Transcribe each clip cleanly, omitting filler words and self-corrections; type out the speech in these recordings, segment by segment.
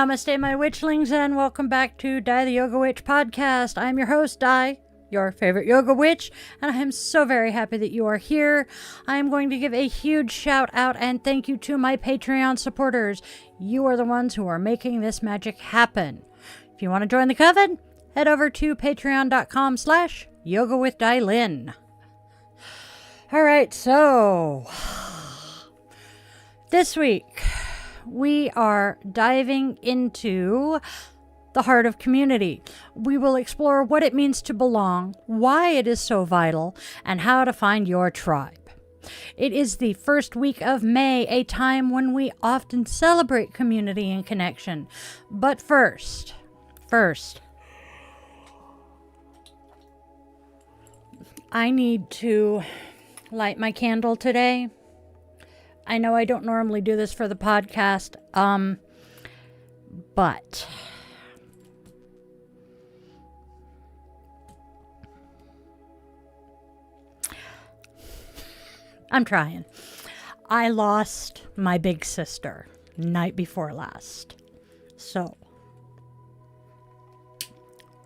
Namaste, my witchlings, and welcome back to Di the Yoga Witch podcast. I'm your host, Di, your favorite yoga witch, and I am so very happy that you are here. I am going to give a huge shout out and thank you to my Patreon supporters. You are the ones who are making this magic happen. If you want to join the coven, head over to patreon.com/yogawithdilin. All right, so this week we are diving into the heart of community. We will explore what it means to belong, why it is so vital, and how to find your tribe. It is the first week of May, a time when we often celebrate community and connection. But first, I need to light my candle today. I know I don't normally do this for the podcast, but I'm trying. I lost my big sister night before last. So,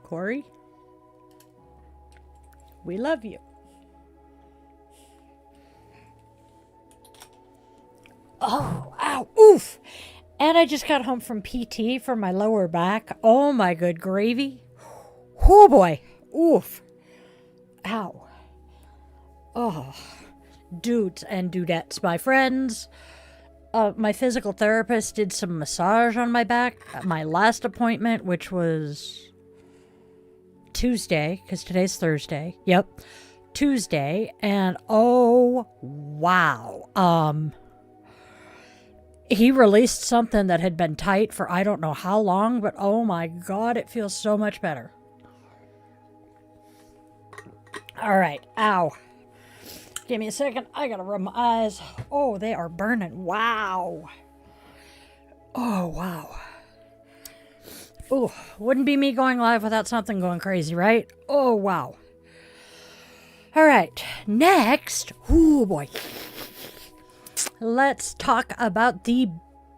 Corey, we love you. Oh, ow, oof. And I just got home from PT for my lower back. Oh my good gravy. Oh boy. Oof. Ow. Oh. Dudes and dudettes, my friends. My physical therapist did some massage on my back at my last appointment, which was Tuesday, because today's Thursday. Yep. Tuesday. And oh, wow. He released something that had been tight for I don't know how long, but oh my God, it feels so much better. All right. Ow. Give me a second. I gotta rub my eyes. Oh, they are burning. Wow. Oh, wow. Ooh, wouldn't be me going live without something going crazy, right? Oh, wow. All right. Next. Oh, boy. Let's talk about the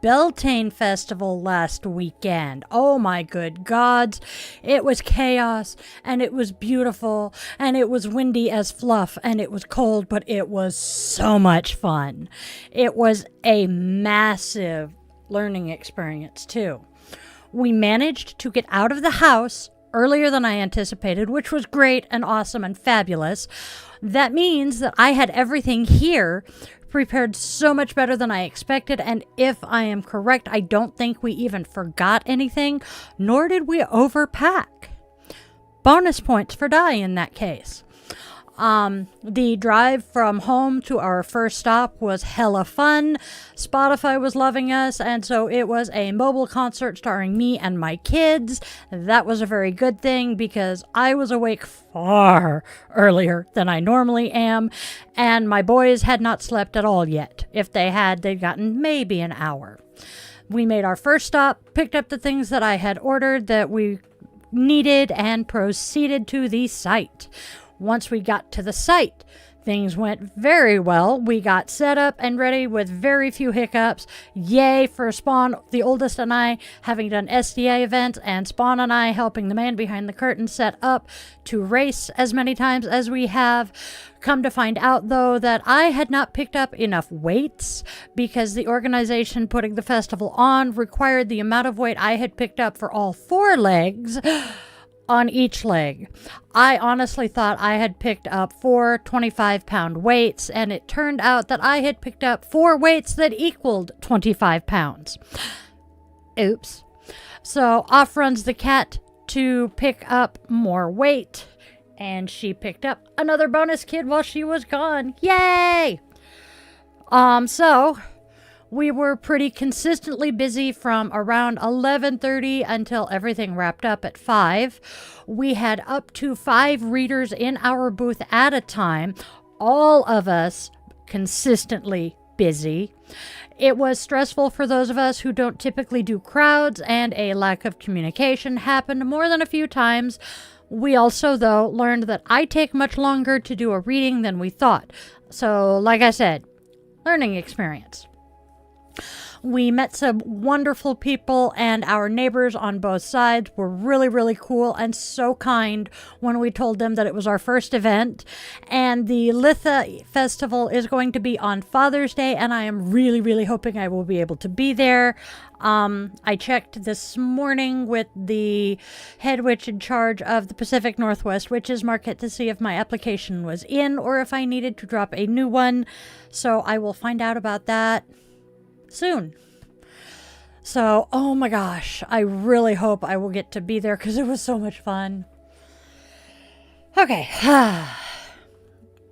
Beltane Festival last weekend. Oh my good gods. It was chaos, and it was beautiful, and it was windy as fluff, and it was cold, but it was so much fun. It was a massive learning experience too. We managed to get out of the house earlier than I anticipated, which was great and awesome and fabulous. That means that I had everything here prepared so much better than I expected, and if I am correct, I don't think we even forgot anything, nor did we overpack. Bonus points for Di in that case. The drive from home to our first stop was hella fun. Spotify was loving us, and so it was a mobile concert starring me and my kids. That was a very good thing because I was awake far earlier than I normally am, and my boys had not slept at all yet. If they had, they'd gotten maybe an hour. We made our first stop, picked up the things that I had ordered that we needed, and proceeded to the site. Once we got to the site, things went very well. We got set up and ready with very few hiccups. Yay for Spawn, the oldest, and I having done SDA events, and Spawn and I helping the man behind the curtain set up to race as many times as we have. Come to find out, though, that I had not picked up enough weights because the organization putting the festival on required the amount of weight I had picked up for all 4 legs on each leg. I honestly thought I had picked up 4 25-pound weights, and it turned out that I had picked up 4 weights that equaled 25 pounds. Oops. So off runs the cat to pick up more weight, and she picked up another bonus kid while she was gone. Yay! So we were pretty consistently busy from around 11:30 until everything wrapped up at 5. We had up to 5 readers in our booth at a time, all of us consistently busy. It was stressful for those of us who don't typically do crowds, and a lack of communication happened more than a few times. We also, though, learned that I take much longer to do a reading than we thought. So, like I said, learning experience. We met some wonderful people, and our neighbors on both sides were really, really cool and so kind when we told them that it was our first event. And the Litha Festival is going to be on Father's Day, and I am really, really hoping I will be able to be there. I checked this morning with the head witch in charge of the Pacific Northwest Witches Market to see if my application was in or if I needed to drop a new one. So I will find out about that soon. So, oh my gosh, I really hope I will get to be there because it was so much fun. Okay.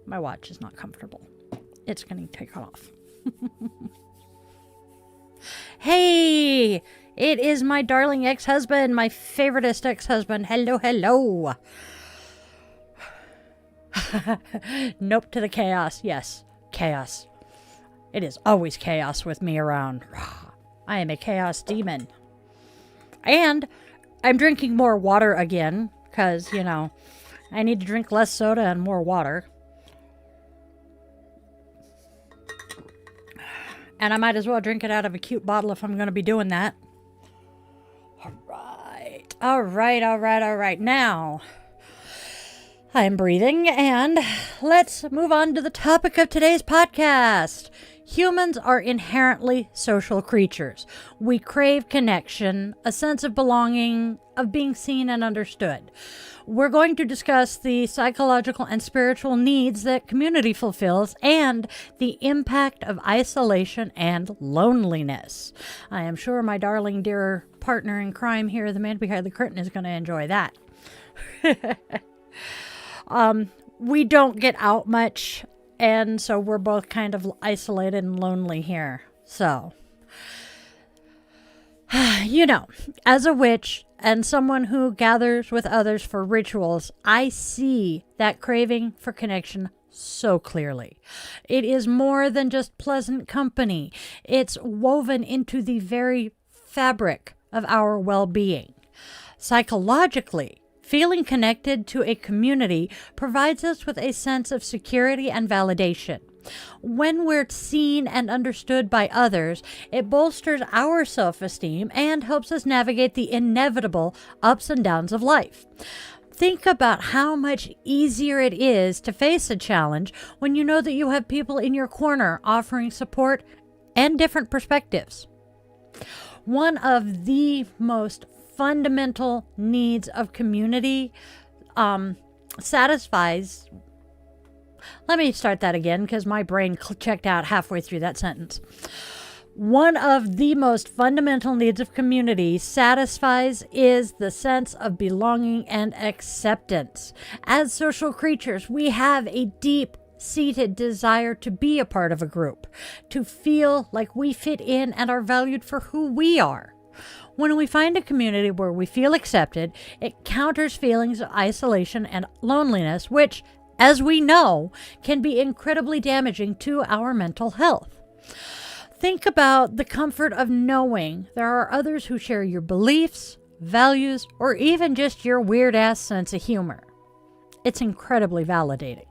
My watch is not comfortable. It's going to take it off. Hey, it is my darling ex-husband, my favoriteest ex-husband. Hello, hello. Nope to the chaos. Yes, chaos. It is always chaos with me around. I am a chaos demon. And I'm drinking more water again because, you know, I need to drink less soda and more water. And I might as well drink it out of a cute bottle if I'm going to be doing that. All right. Now, I'm breathing, and let's move on to the topic of today's podcast. Humans are inherently social creatures. We crave connection, a sense of belonging, of being seen and understood. We're going to discuss the psychological and spiritual needs that community fulfills and the impact of isolation and loneliness. I am sure my darling dear partner in crime here, the man behind the curtain, is going to enjoy that. We don't get out much, and so we're both kind of isolated and lonely here. So, you know, as a witch and someone who gathers with others for rituals, I see that craving for connection so clearly. It is more than just pleasant company. It's woven into the very fabric of our well-being. Psychologically, feeling connected to a community provides us with a sense of security and validation. When we're seen and understood by others, it bolsters our self-esteem and helps us navigate the inevitable ups and downs of life. Think about how much easier it is to face a challenge when you know that you have people in your corner offering support and different perspectives. One of the most fundamental needs of community satisfies. Let me start that again because my brain checked out halfway through that sentence. One of the most fundamental needs of community satisfies is the sense of belonging and acceptance. As social creatures, we have a deep-seated desire to be a part of a group, to feel like we fit in and are valued for who we are. When we find a community where we feel accepted, it counters feelings of isolation and loneliness, which, as we know, can be incredibly damaging to our mental health. Think about the comfort of knowing there are others who share your beliefs, values, or even just your weird-ass sense of humor. It's incredibly validating.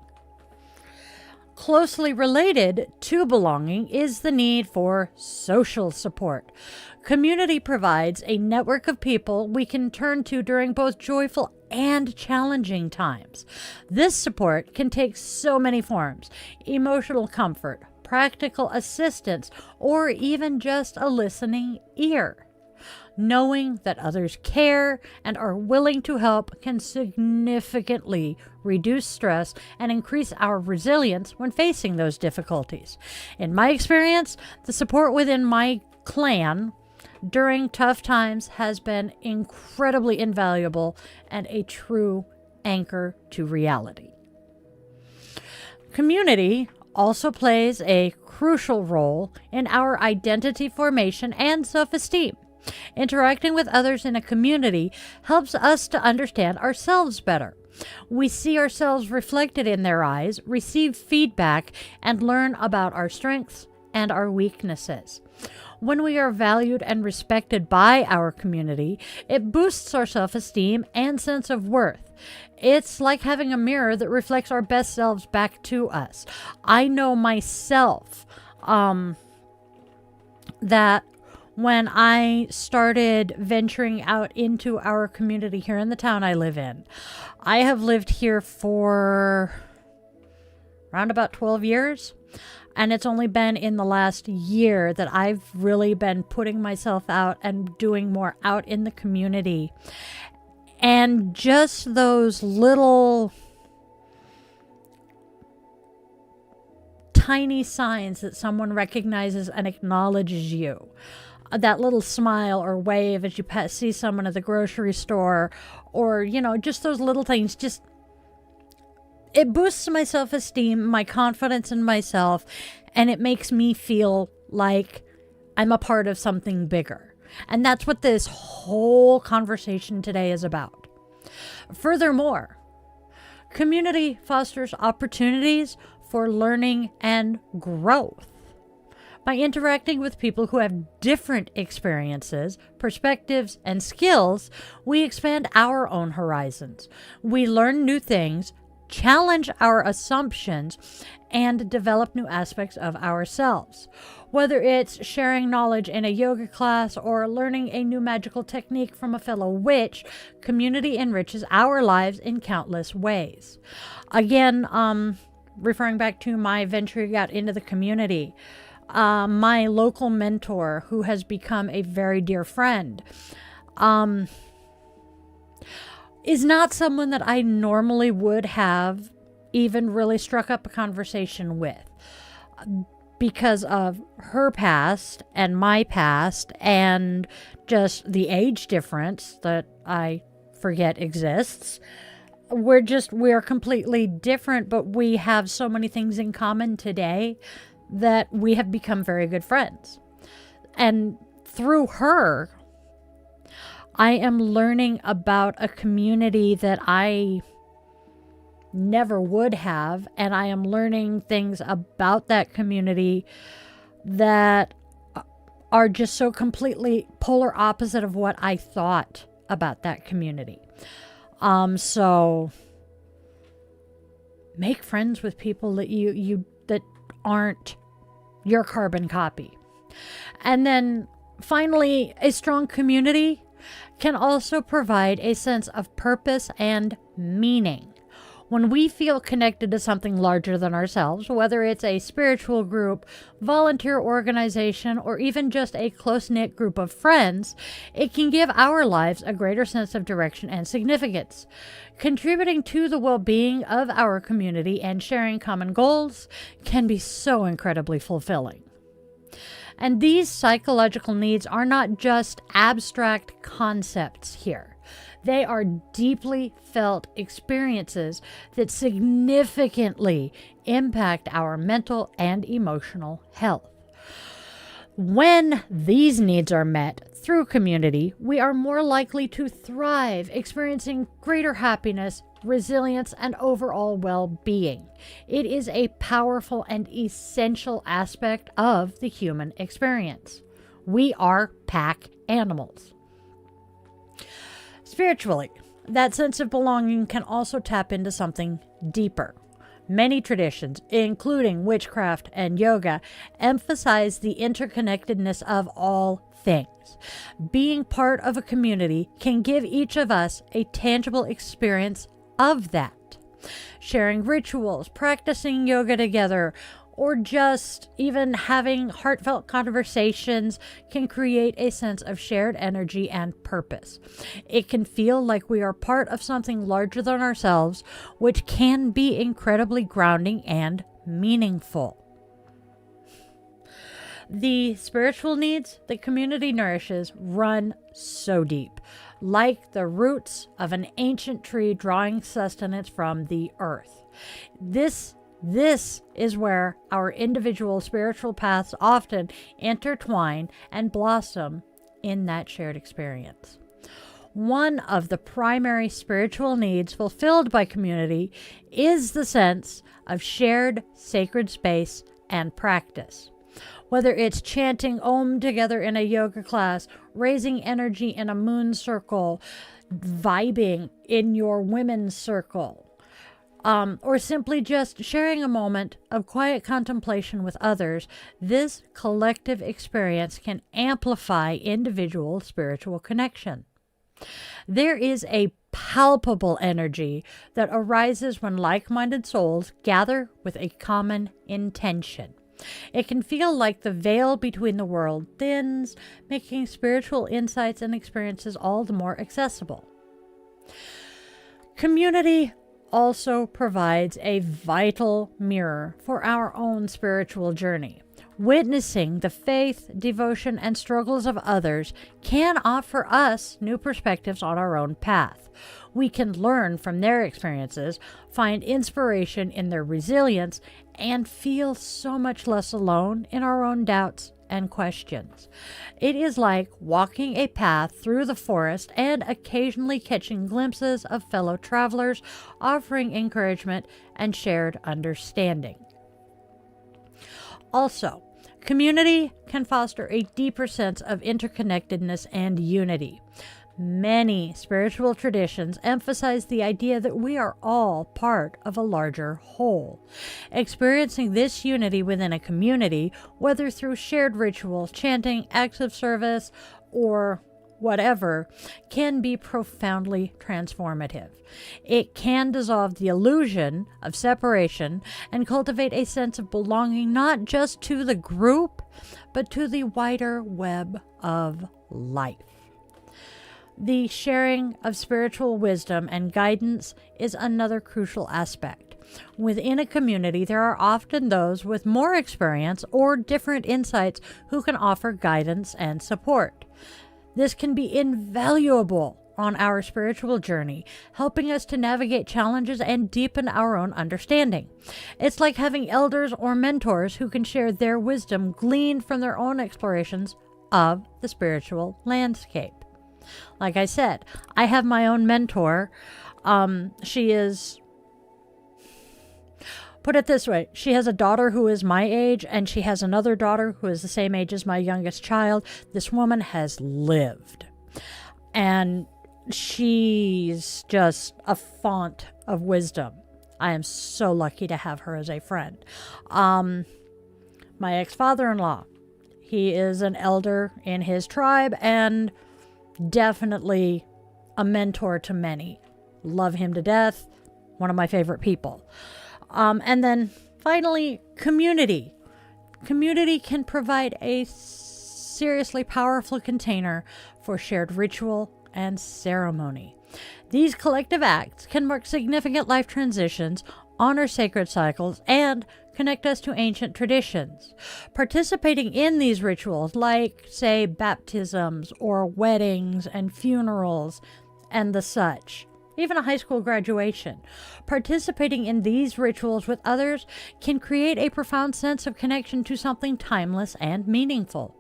Closely related to belonging is the need for social support. Community provides a network of people we can turn to during both joyful and challenging times. This support can take so many forms: emotional comfort, practical assistance, or even just a listening ear. Knowing that others care and are willing to help can significantly reduce stress and increase our resilience when facing those difficulties. In my experience, the support within my clan during tough times has been incredibly invaluable and a true anchor to reality. Community also plays a crucial role in our identity formation and self-esteem. Interacting with others in a community helps us to understand ourselves better. We see ourselves reflected in their eyes, receive feedback, and learn about our strengths and our weaknesses. When we are valued and respected by our community, it boosts our self-esteem and sense of worth. It's like having a mirror that reflects our best selves back to us. I know myself, that when I started venturing out into our community here in the town I live in, I have lived here for around about 12 years. And it's only been in the last year that I've really been putting myself out and doing more out in the community. And just those little tiny signs that someone recognizes and acknowledges you. That little smile or wave as you see someone at the grocery store, or, just those little things, it boosts my self-esteem, my confidence in myself, and it makes me feel like I'm a part of something bigger. And that's what this whole conversation today is about. Furthermore, community fosters opportunities for learning and growth. By interacting with people who have different experiences, perspectives, and skills, we expand our own horizons. We learn new things, challenge our assumptions, and develop new aspects of ourselves. Whether it's sharing knowledge in a yoga class or learning a new magical technique from a fellow witch, community enriches our lives in countless ways. Again, referring back to my venturing out into the community, my local mentor, who has become a very dear friend, is not someone that I normally would have even really struck up a conversation with, because of her past and my past and just the age difference that I forget exists. We're completely different, but we have so many things in common today that we have become very good friends. And through her, I am learning about a community that I never would have, and I am learning things about that community that are just so completely polar opposite of what I thought about that community. So make friends with people that you that aren't your carbon copy. And then finally, a strong community can also provide a sense of purpose and meaning. When we feel connected to something larger than ourselves, whether it's a spiritual group, volunteer organization, or even just a close-knit group of friends, it can give our lives a greater sense of direction and significance. Contributing to the well-being of our community and sharing common goals can be so incredibly fulfilling. And these psychological needs are not just abstract concepts here. They are deeply felt experiences that significantly impact our mental and emotional health. When these needs are met through community, we are more likely to thrive, experiencing greater happiness, resilience, and overall well-being. It is a powerful and essential aspect of the human experience. We are pack animals. Spiritually, that sense of belonging can also tap into something deeper. Many traditions, including witchcraft and yoga, emphasize the interconnectedness of all things. Being part of a community can give each of us a tangible experience of that. Sharing rituals, practicing yoga together, or just even having heartfelt conversations can create a sense of shared energy and purpose. It can feel like we are part of something larger than ourselves, which can be incredibly grounding and meaningful. The spiritual needs the community nourishes run so deep, like the roots of an ancient tree drawing sustenance from the earth. This is where our individual spiritual paths often intertwine and blossom in that shared experience. One of the primary spiritual needs fulfilled by community is the sense of shared sacred space and practice. Whether it's chanting Om together in a yoga class, raising energy in a moon circle, vibing in your women's circle, or simply just sharing a moment of quiet contemplation with others, this collective experience can amplify individual spiritual connection. There is a palpable energy that arises when like-minded souls gather with a common intention. It can feel like the veil between the world thins, making spiritual insights and experiences all the more accessible. Community also provides a vital mirror for our own spiritual journey. Witnessing the faith, devotion, and struggles of others can offer us new perspectives on our own path. We can learn from their experiences, find inspiration in their resilience, and feel so much less alone in our own doubts and questions. It is like walking a path through the forest and occasionally catching glimpses of fellow travelers, offering encouragement and shared understanding. Also, community can foster a deeper sense of interconnectedness and unity. Many spiritual traditions emphasize the idea that we are all part of a larger whole. Experiencing this unity within a community, whether through shared rituals, chanting, acts of service, or whatever, can be profoundly transformative. It can dissolve the illusion of separation and cultivate a sense of belonging not just to the group, but to the wider web of life. The sharing of spiritual wisdom and guidance is another crucial aspect. Within a community, there are often those with more experience or different insights who can offer guidance and support. This can be invaluable on our spiritual journey, helping us to navigate challenges and deepen our own understanding. It's like having elders or mentors who can share their wisdom gleaned from their own explorations of the spiritual landscape. Like I said, I have my own mentor. She is, put it this way, she has a daughter who is my age, and she has another daughter who is the same age as my youngest child. This woman has lived, and she's just a font of wisdom. I am so lucky to have her as a friend. My ex-father-in-law, he is an elder in his tribe, and definitely a mentor to many. Love him to death. One of my favorite people. And then finally, community. Community can provide a seriously powerful container for shared ritual and ceremony. These collective acts can mark significant life transitions, honor sacred cycles, and connect us to ancient traditions. Participating in these rituals, like, say, baptisms or weddings and funerals and the such, even a high school graduation, participating in these rituals with others can create a profound sense of connection to something timeless and meaningful.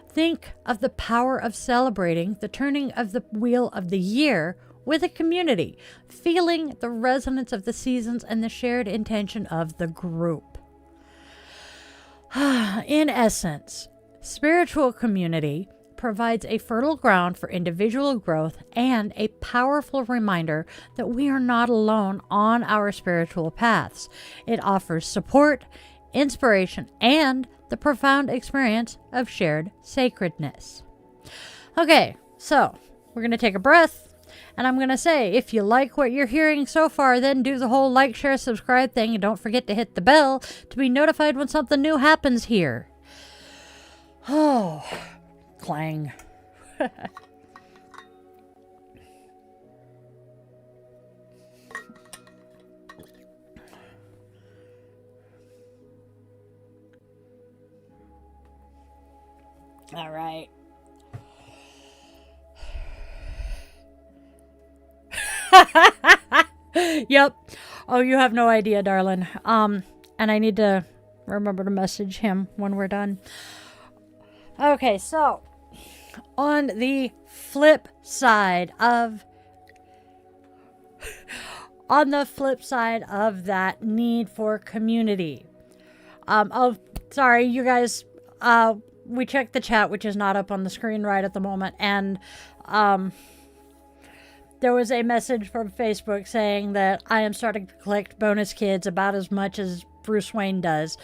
Think of the power of celebrating the turning of the wheel of the year with a community, feeling the resonance of the seasons and the shared intention of the group. In essence, spiritual community provides a fertile ground for individual growth and a powerful reminder that we are not alone on our spiritual paths. It offers support, inspiration, and the profound experience of shared sacredness. Okay, so we're going to take a breath. And I'm going to say, if you like what you're hearing so far, then do the whole like, share, subscribe thing. And don't forget to hit the bell to be notified when something new happens here. Oh, clang. All right. Yep. Oh, you have no idea, darling. And I need to remember to message him when we're done. Okay, so on the flip side of that need for community. Oh, sorry, you guys. We checked the chat, which is not up on the screen right at the moment, and There was a message from Facebook saying that I am starting to collect bonus kids about as much as Bruce Wayne does.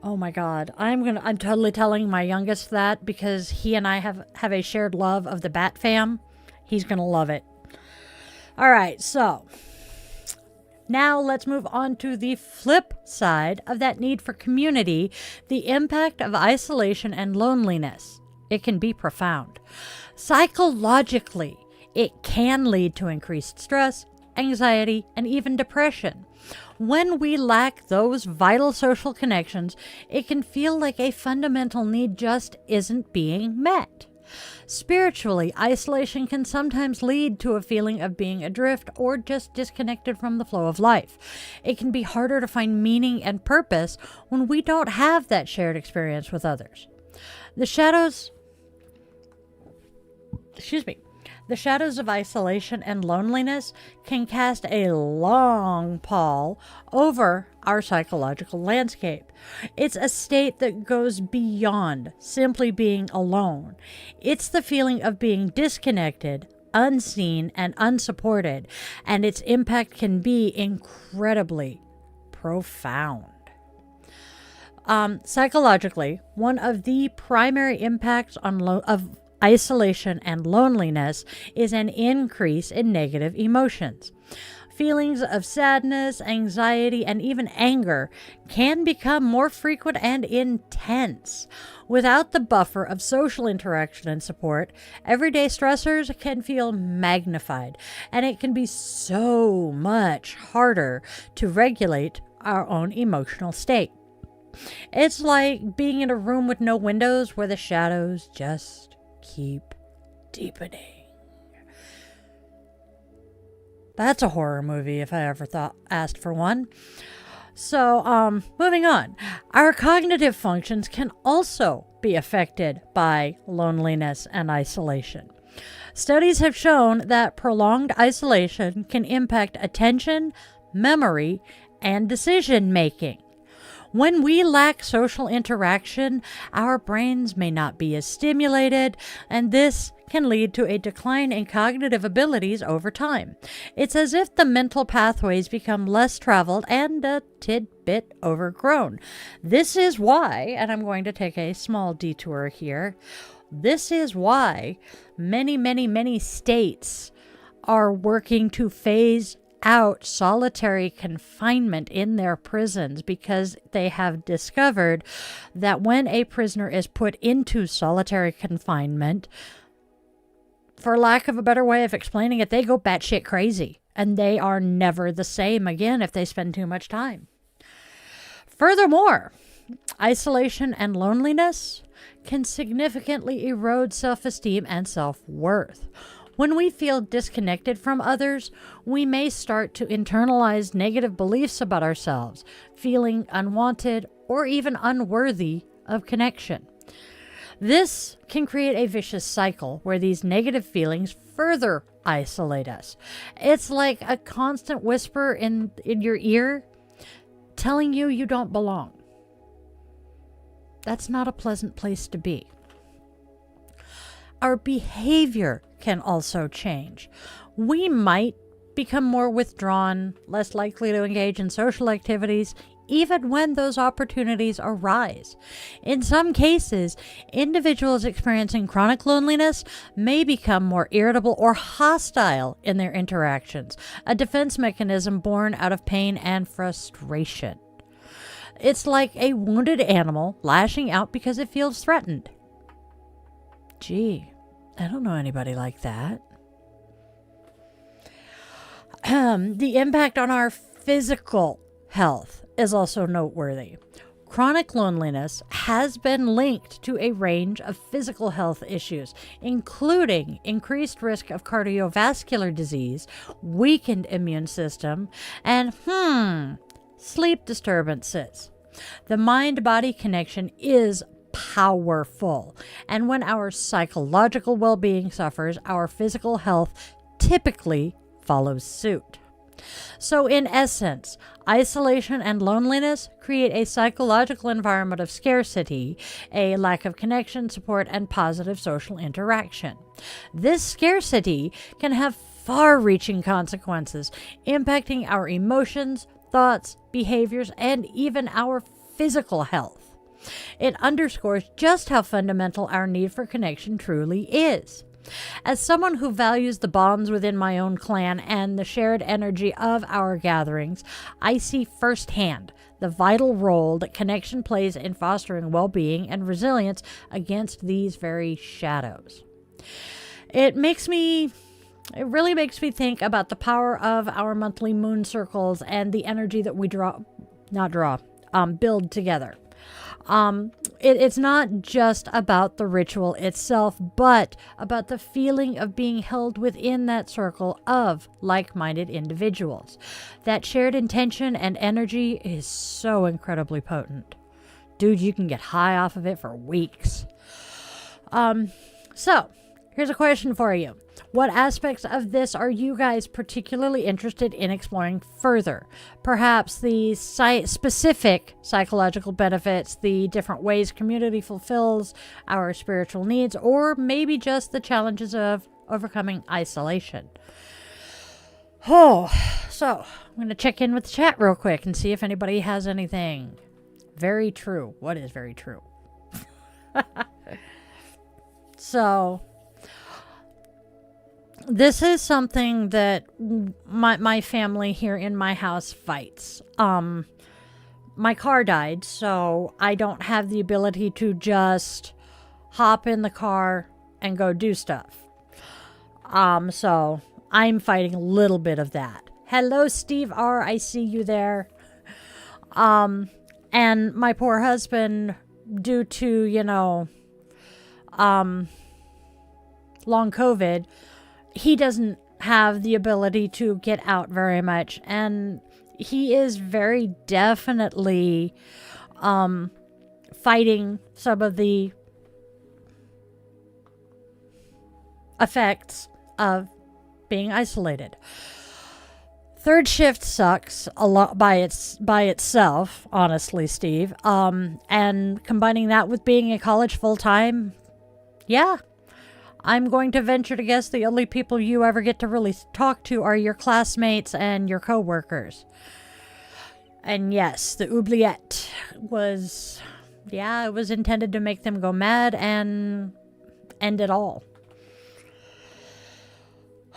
Oh my God. I'm totally telling my youngest that because he and I have a shared love of the Bat Fam. He's gonna love it. All right, so now let's move on to the flip side of that need for community, the impact of isolation and loneliness. It can be profound. Psychologically, it can lead to increased stress, anxiety, and even depression. When we lack those vital social connections, it can feel like a fundamental need just isn't being met. Spiritually, isolation can sometimes lead to a feeling of being adrift or just disconnected from the flow of life. It can be harder to find meaning and purpose when we don't have that shared experience with others. The shadows of isolation and loneliness can cast a long pall over our psychological landscape. It's a state that goes beyond simply being alone. It's the feeling of being disconnected, unseen, and unsupported, and its impact can be incredibly profound. Psychologically, one of the primary impacts of isolation and loneliness is an increase in negative emotions. Feelings of sadness, anxiety, and even anger can become more frequent and intense. Without the buffer of social interaction and support, everyday stressors can feel magnified, and it can be so much harder to regulate our own emotional state. It's like being in a room with no windows where the shadows just keep deepening. That's a horror movie if I ever asked for one. So, moving on. Our cognitive functions can also be affected by loneliness and isolation. Studies have shown that prolonged isolation can impact attention, memory, and decision making. When we lack social interaction, our brains may not be as stimulated, and this can lead to a decline in cognitive abilities over time. It's as if the mental pathways become less traveled and a tidbit overgrown. This is why, and I'm going to take a small detour here, this is why many states are working to phase out solitary confinement in their prisons because they have discovered that when a prisoner is put into solitary confinement, for lack of a better way of explaining it, they go batshit crazy and they are never the same again if they spend too much time. Furthermore, isolation and loneliness can significantly erode self-esteem and self-worth. When we feel disconnected from others, we may start to internalize negative beliefs about ourselves, feeling unwanted or even unworthy of connection. This can create a vicious cycle where these negative feelings further isolate us. It's like a constant whisper in your ear telling you you don't belong. That's not a pleasant place to be. Our behavior can also change. We might become more withdrawn, less likely to engage in social activities, even when those opportunities arise. In some cases, individuals experiencing chronic loneliness may become more irritable or hostile in their interactions, a defense mechanism born out of pain and frustration. It's like a wounded animal lashing out because it feels threatened. Gee, I don't know anybody like that. The impact on our physical health is also noteworthy. Chronic loneliness has been linked to a range of physical health issues, including increased risk of cardiovascular disease, weakened immune system, and sleep disturbances. The mind-body connection is powerful, and when our psychological well-being suffers, our physical health typically follows suit. So in essence, isolation and loneliness create a psychological environment of scarcity, a lack of connection, support, and positive social interaction. This scarcity can have far-reaching consequences, impacting our emotions, thoughts, behaviors, and even our physical health. It underscores just how fundamental our need for connection truly is. As someone who values the bonds within my own clan and the shared energy of our gatherings, I see firsthand the vital role that connection plays in fostering well-being and resilience against these very shadows. It really makes me think about the power of our monthly moon circles and the energy that we build together. It's not just about the ritual itself, but about the feeling of being held within that circle of like-minded individuals. That shared intention and energy is so incredibly potent. Dude, you can get high off of it for weeks. So, here's a question for you. What aspects of this are you guys particularly interested in exploring further? Perhaps the specific psychological benefits, the different ways community fulfills our spiritual needs, or maybe just the challenges of overcoming isolation. So I'm going to check in with the chat real quick and see if anybody has anything. Very true. What is very true? So, this is something that my family here in my house fights. My car died, so I don't have the ability to just hop in the car and go do stuff. So I'm fighting a little bit of that. Hello, Steve R. I see you there. And my poor husband, due to, long COVID, he doesn't have the ability to get out very much, and he is very definitely fighting some of the effects of being isolated. Third shift sucks a lot by itself, honestly, Steve. And combining that with being at college full time, yeah. I'm going to venture to guess the only people you ever get to really talk to are your classmates and your coworkers. And yes, the oubliette was intended to make them go mad and end it all.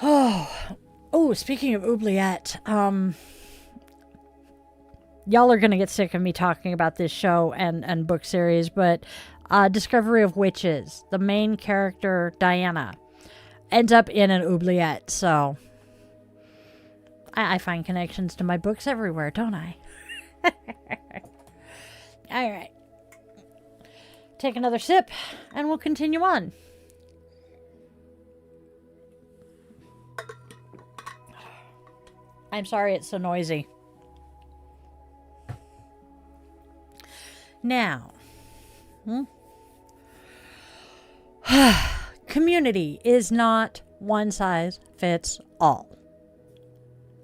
Oh, speaking of oubliette, y'all are going to get sick of me talking about this show and book series, but Discovery of Witches, the main character, Diana, ends up in an oubliette, so I find connections to my books everywhere, don't I? Alright. Take another sip, and we'll continue on. I'm sorry it's so noisy. Now, community is not one size fits all.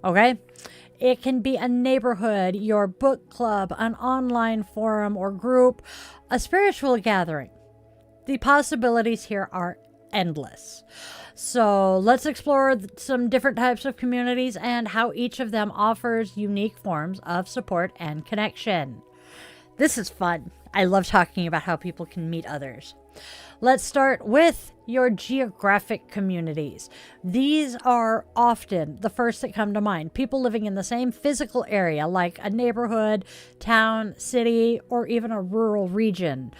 Okay? It can be a neighborhood, your book club, an online forum or group, a spiritual gathering. The possibilities here are endless. So let's explore some different types of communities and how each of them offers unique forms of support and connection. This is fun. I love talking about how people can meet others. Let's start with your geographic communities. These are often the first that come to mind. People living in the same physical area, like a neighborhood, town, city, or even a rural region.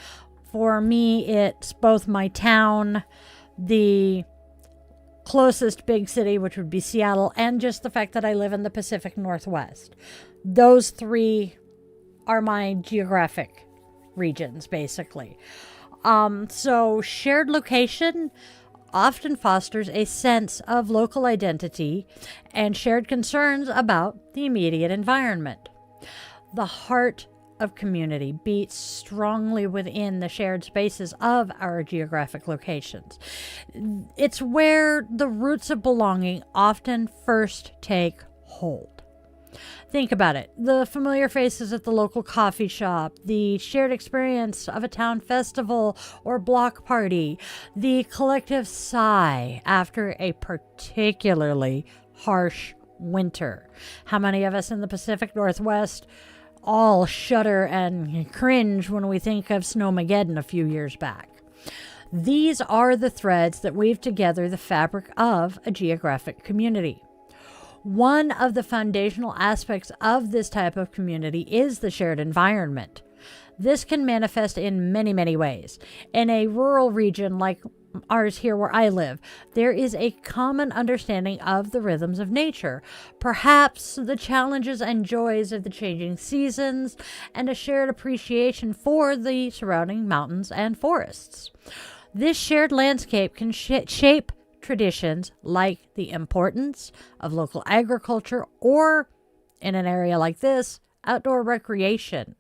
For me, it's both my town, the closest big city, which would be Seattle, and just the fact that I live in the Pacific Northwest. Those three are my geographic regions, basically. So shared location often fosters a sense of local identity and shared concerns about the immediate environment. The heart of community beats strongly within the shared spaces of our geographic locations. It's where the roots of belonging often first take hold. Think about it. The familiar faces at the local coffee shop, the shared experience of a town festival or block party, the collective sigh after a particularly harsh winter. How many of us in the Pacific Northwest all shudder and cringe when we think of Snowmageddon a few years back? These are the threads that weave together the fabric of a geographic community. One of the foundational aspects of this type of community is the shared environment. This can manifest in many, many ways. In a rural region like ours here where I live, there is a common understanding of the rhythms of nature, perhaps the challenges and joys of the changing seasons, and a shared appreciation for the surrounding mountains and forests. This shared landscape can shape traditions like the importance of local agriculture, or in an area like this, outdoor recreation.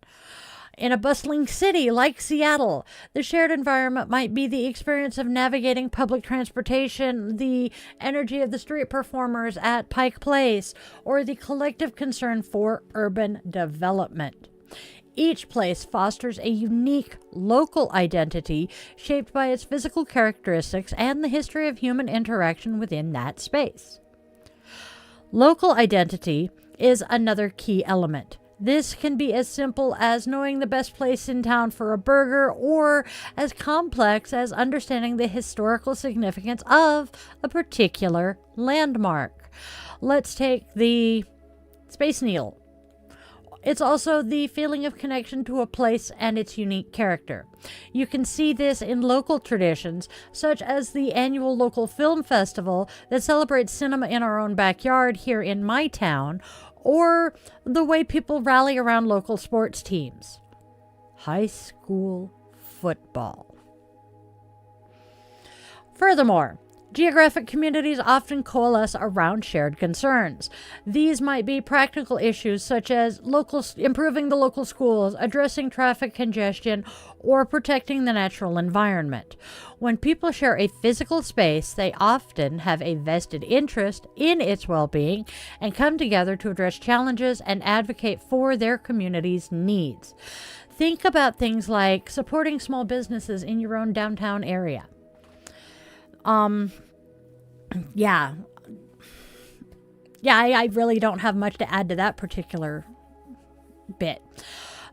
In a bustling city like Seattle, the shared environment might be the experience of navigating public transportation, the energy of the street performers at Pike Place, or the collective concern for urban development. Each place fosters a unique local identity shaped by its physical characteristics and the history of human interaction within that space. Local identity is another key element. This can be as simple as knowing the best place in town for a burger, or as complex as understanding the historical significance of a particular landmark. Let's take the Space Needle. It's also the feeling of connection to a place and its unique character. You can see this in local traditions, such as the annual local film festival that celebrates cinema in our own backyard here in my town, or the way people rally around local sports teams. High school football. Furthermore, geographic communities often coalesce around shared concerns. These might be practical issues such as improving the local schools, addressing traffic congestion, or protecting the natural environment. When people share a physical space, they often have a vested interest in its well-being and come together to address challenges and advocate for their community's needs. Think about things like supporting small businesses in your own downtown area. I really don't have much to add to that particular bit.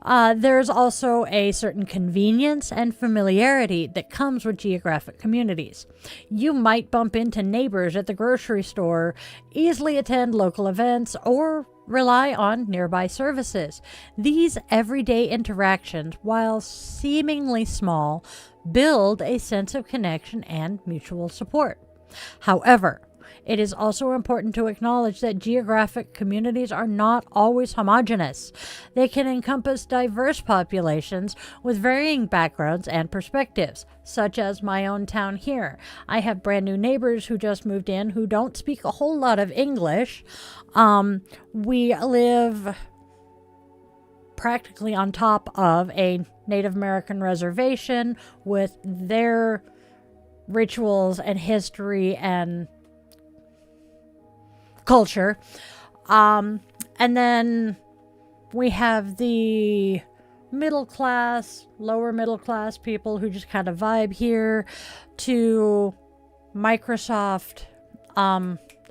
There's also a certain convenience and familiarity that comes with geographic communities. You might bump into neighbors at the grocery store, easily attend local events, or rely on nearby services. These everyday interactions, while seemingly small, build a sense of connection and mutual support. However, it is also important to acknowledge that geographic communities are not always homogeneous. They can encompass diverse populations with varying backgrounds and perspectives, such as my own town here. I have brand new neighbors who just moved in who don't speak a whole lot of English. We live practically on top of a Native American reservation with their rituals and history and culture. And then we have the middle class, lower middle class people who just kind of vibe here, to Microsoft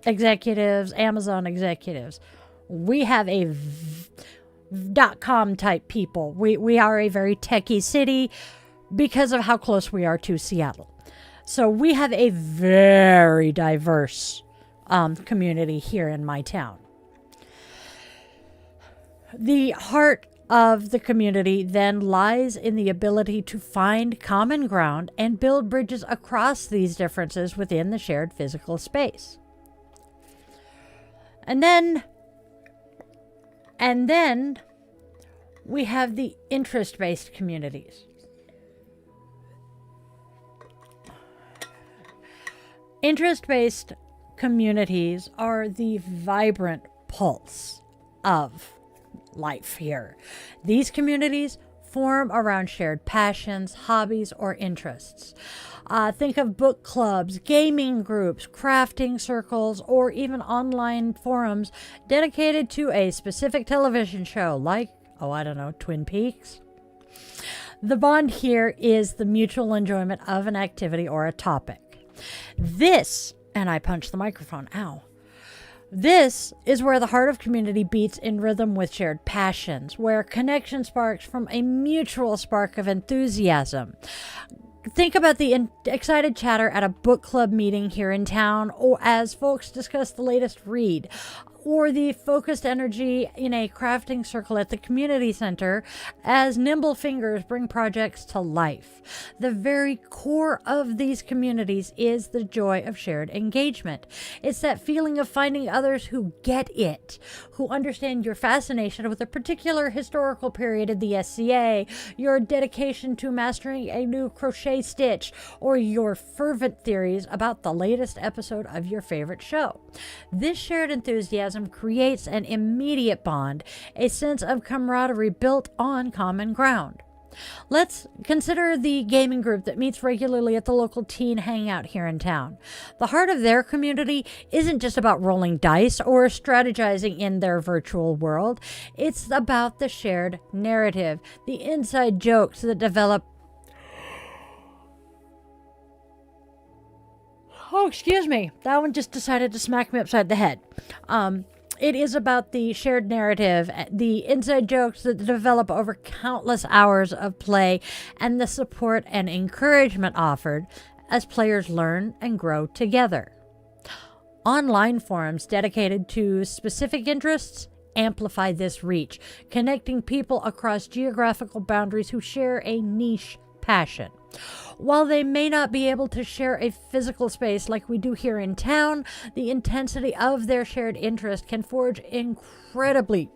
executives, Amazon executives. We have a .com type people. We are a very techie city because of how close we are to Seattle. So we have a very diverse community here in my town. The heart of the community then lies in the ability to find common ground and build bridges across these differences within the shared physical space. And then we have the interest-based communities. Interest-based communities are the vibrant pulse of life here. These communities form around shared passions, hobbies, or interests. Think of book clubs, gaming groups, crafting circles, or even online forums dedicated to a specific television show like, oh, I don't know, Twin Peaks. The bond here is the mutual enjoyment of an activity or a topic. This, and I punched the microphone, ow. This is where the heart of community beats in rhythm with shared passions, where connection sparks from a mutual spark of enthusiasm. Think about the excited chatter at a book club meeting here in town, or as folks discuss the latest read, or the focused energy in a crafting circle at the community center as nimble fingers bring projects to life. The very core of these communities is the joy of shared engagement. It's that feeling of finding others who get it, who understand your fascination with a particular historical period in the SCA, your dedication to mastering a new crochet stitch, or your fervent theories about the latest episode of your favorite show. This shared enthusiasm creates an immediate bond, a sense of camaraderie built on common ground. Let's consider the gaming group that meets regularly at the local teen hangout here in town. The heart of their community isn't just about rolling dice or strategizing in their virtual world. It's about the shared narrative, the inside jokes that develop. Oh, excuse me. That one just decided to smack me upside the head. It is about the shared narrative, the inside jokes that develop over countless hours of play, and the support and encouragement offered as players learn and grow together. Online forums dedicated to specific interests amplify this reach, connecting people across geographical boundaries who share a niche passion. While they may not be able to share a physical space like we do here in town, the intensity of their shared interest can forge incredibly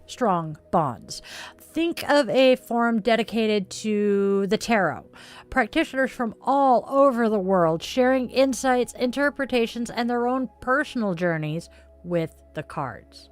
strong bonds. Think of a forum dedicated to the tarot. Practitioners from all over the world sharing insights, interpretations, and their own personal journeys with the cards.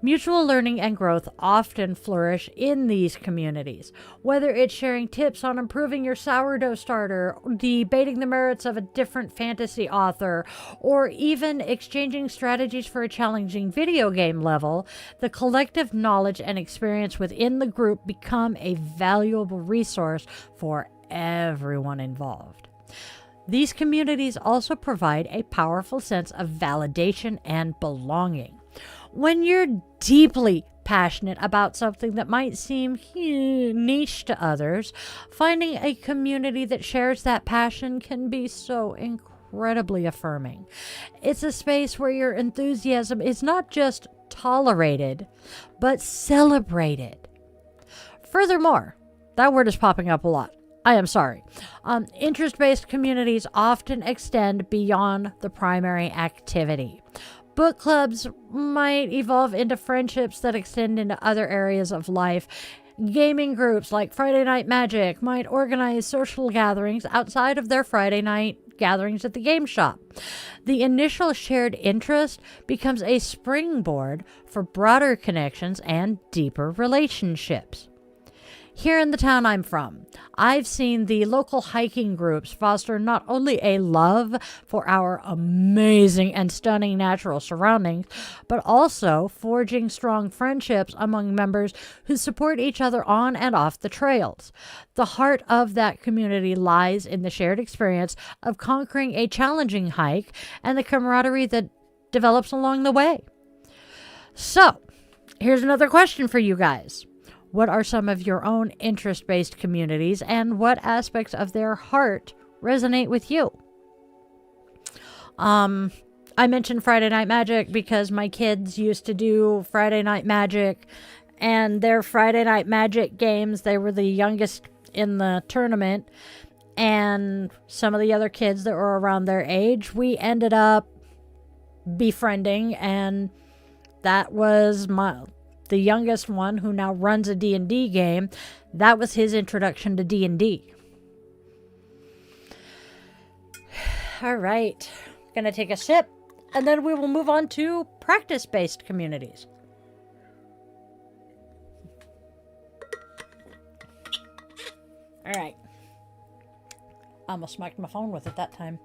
Mutual learning and growth often flourish in these communities, whether it's sharing tips on improving your sourdough starter, debating the merits of a different fantasy author, or even exchanging strategies for a challenging video game level. The collective knowledge and experience within the group become a valuable resource for everyone involved. These communities also provide a powerful sense of validation and belonging. When you're deeply passionate about something that might seem niche to others, finding a community that shares that passion can be so incredibly affirming. It's a space where your enthusiasm is not just tolerated, but celebrated. Furthermore, that word is popping up a lot. I am sorry. Interest-based communities often extend beyond the primary activity. Book clubs might evolve into friendships that extend into other areas of life. Gaming groups like Friday Night Magic might organize social gatherings outside of their Friday night gatherings at the game shop. The initial shared interest becomes a springboard for broader connections and deeper relationships. Here in the town I'm from, I've seen the local hiking groups foster not only a love for our amazing and stunning natural surroundings, but also forging strong friendships among members who support each other on and off the trails. The heart of that community lies in the shared experience of conquering a challenging hike and the camaraderie that develops along the way. So, here's another question for you guys. What are some of your own interest-based communities, and what aspects of their heart resonate with you? I mentioned Friday Night Magic because my kids used to do Friday Night Magic, and their Friday Night Magic games, they were the youngest in the tournament, and some of the other kids that were around their age, we ended up befriending, and that was the youngest one, who now runs a D&D game. That was his introduction to D&D. All right. Gonna take a sip, and then we will move on to practice-based communities. All right. I almost smacked my phone with it that time.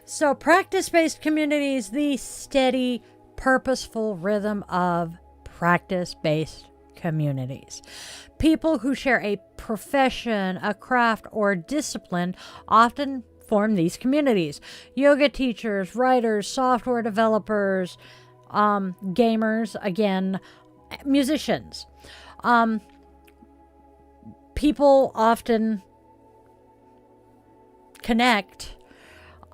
So practice-based communities, the steady, purposeful rhythm of practice-based communities. People who share a profession, a craft, or discipline often form these communities. Yoga teachers, writers, software developers, gamers, again, musicians. People often connect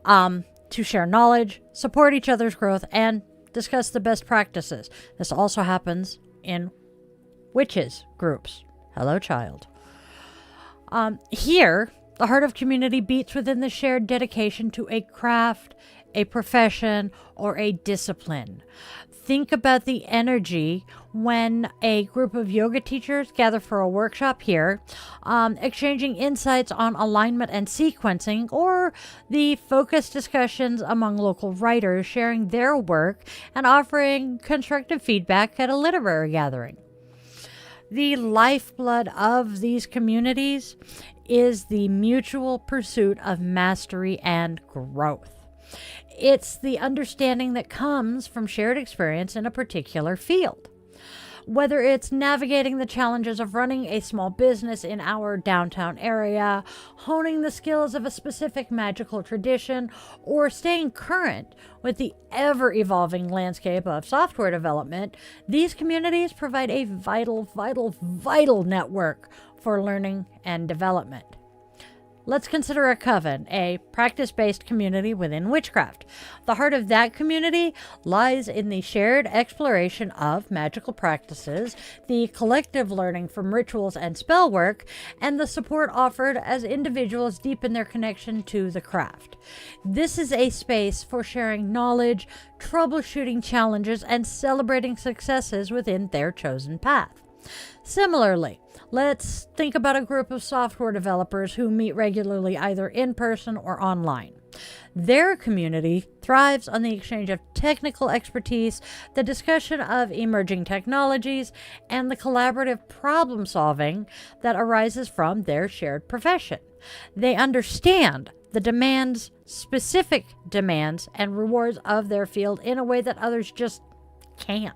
to share knowledge, support each other's growth, and discuss the best practices. This also happens in witches groups. Hello, child. Here, the heart of community beats within the shared dedication to a craft, a profession, or a discipline. Think about the energy when a group of yoga teachers gather for a workshop here, exchanging insights on alignment and sequencing, or the focused discussions among local writers sharing their work and offering constructive feedback at a literary gathering. The lifeblood of these communities is the mutual pursuit of mastery and growth. It's the understanding that comes from shared experience in a particular field. Whether it's navigating the challenges of running a small business in our downtown area, honing the skills of a specific magical tradition, or staying current with the ever-evolving landscape of software development, these communities provide a vital network for learning and development. Let's consider a coven, a practice-based community within witchcraft. The heart of that community lies in the shared exploration of magical practices, the collective learning from rituals and spell work, and the support offered as individuals deepen their connection to the craft. This is a space for sharing knowledge, troubleshooting challenges, and celebrating successes within their chosen path. Similarly, let's think about a group of software developers who meet regularly either in person or online. Their community thrives on the exchange of technical expertise, the discussion of emerging technologies, and the collaborative problem solving that arises from their shared profession. They understand the specific demands and rewards of their field in a way that others just can't.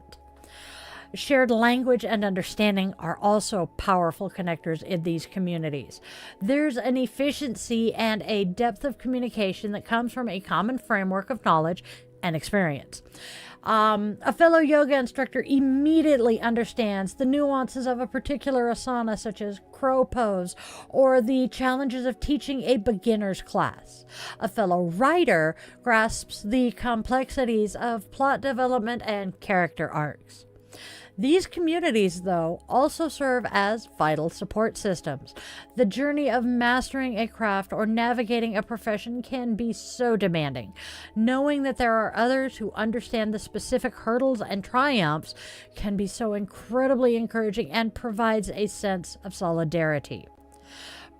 Shared language and understanding are also powerful connectors in these communities. There's an efficiency and a depth of communication that comes from a common framework of knowledge and experience. A fellow yoga instructor immediately understands the nuances of a particular asana, such as crow pose, or the challenges of teaching a beginner's class. A fellow writer grasps the complexities of plot development and character arcs. These communities, though, also serve as vital support systems. The journey of mastering a craft or navigating a profession can be so demanding. Knowing that there are others who understand the specific hurdles and triumphs can be so incredibly encouraging and provides a sense of solidarity.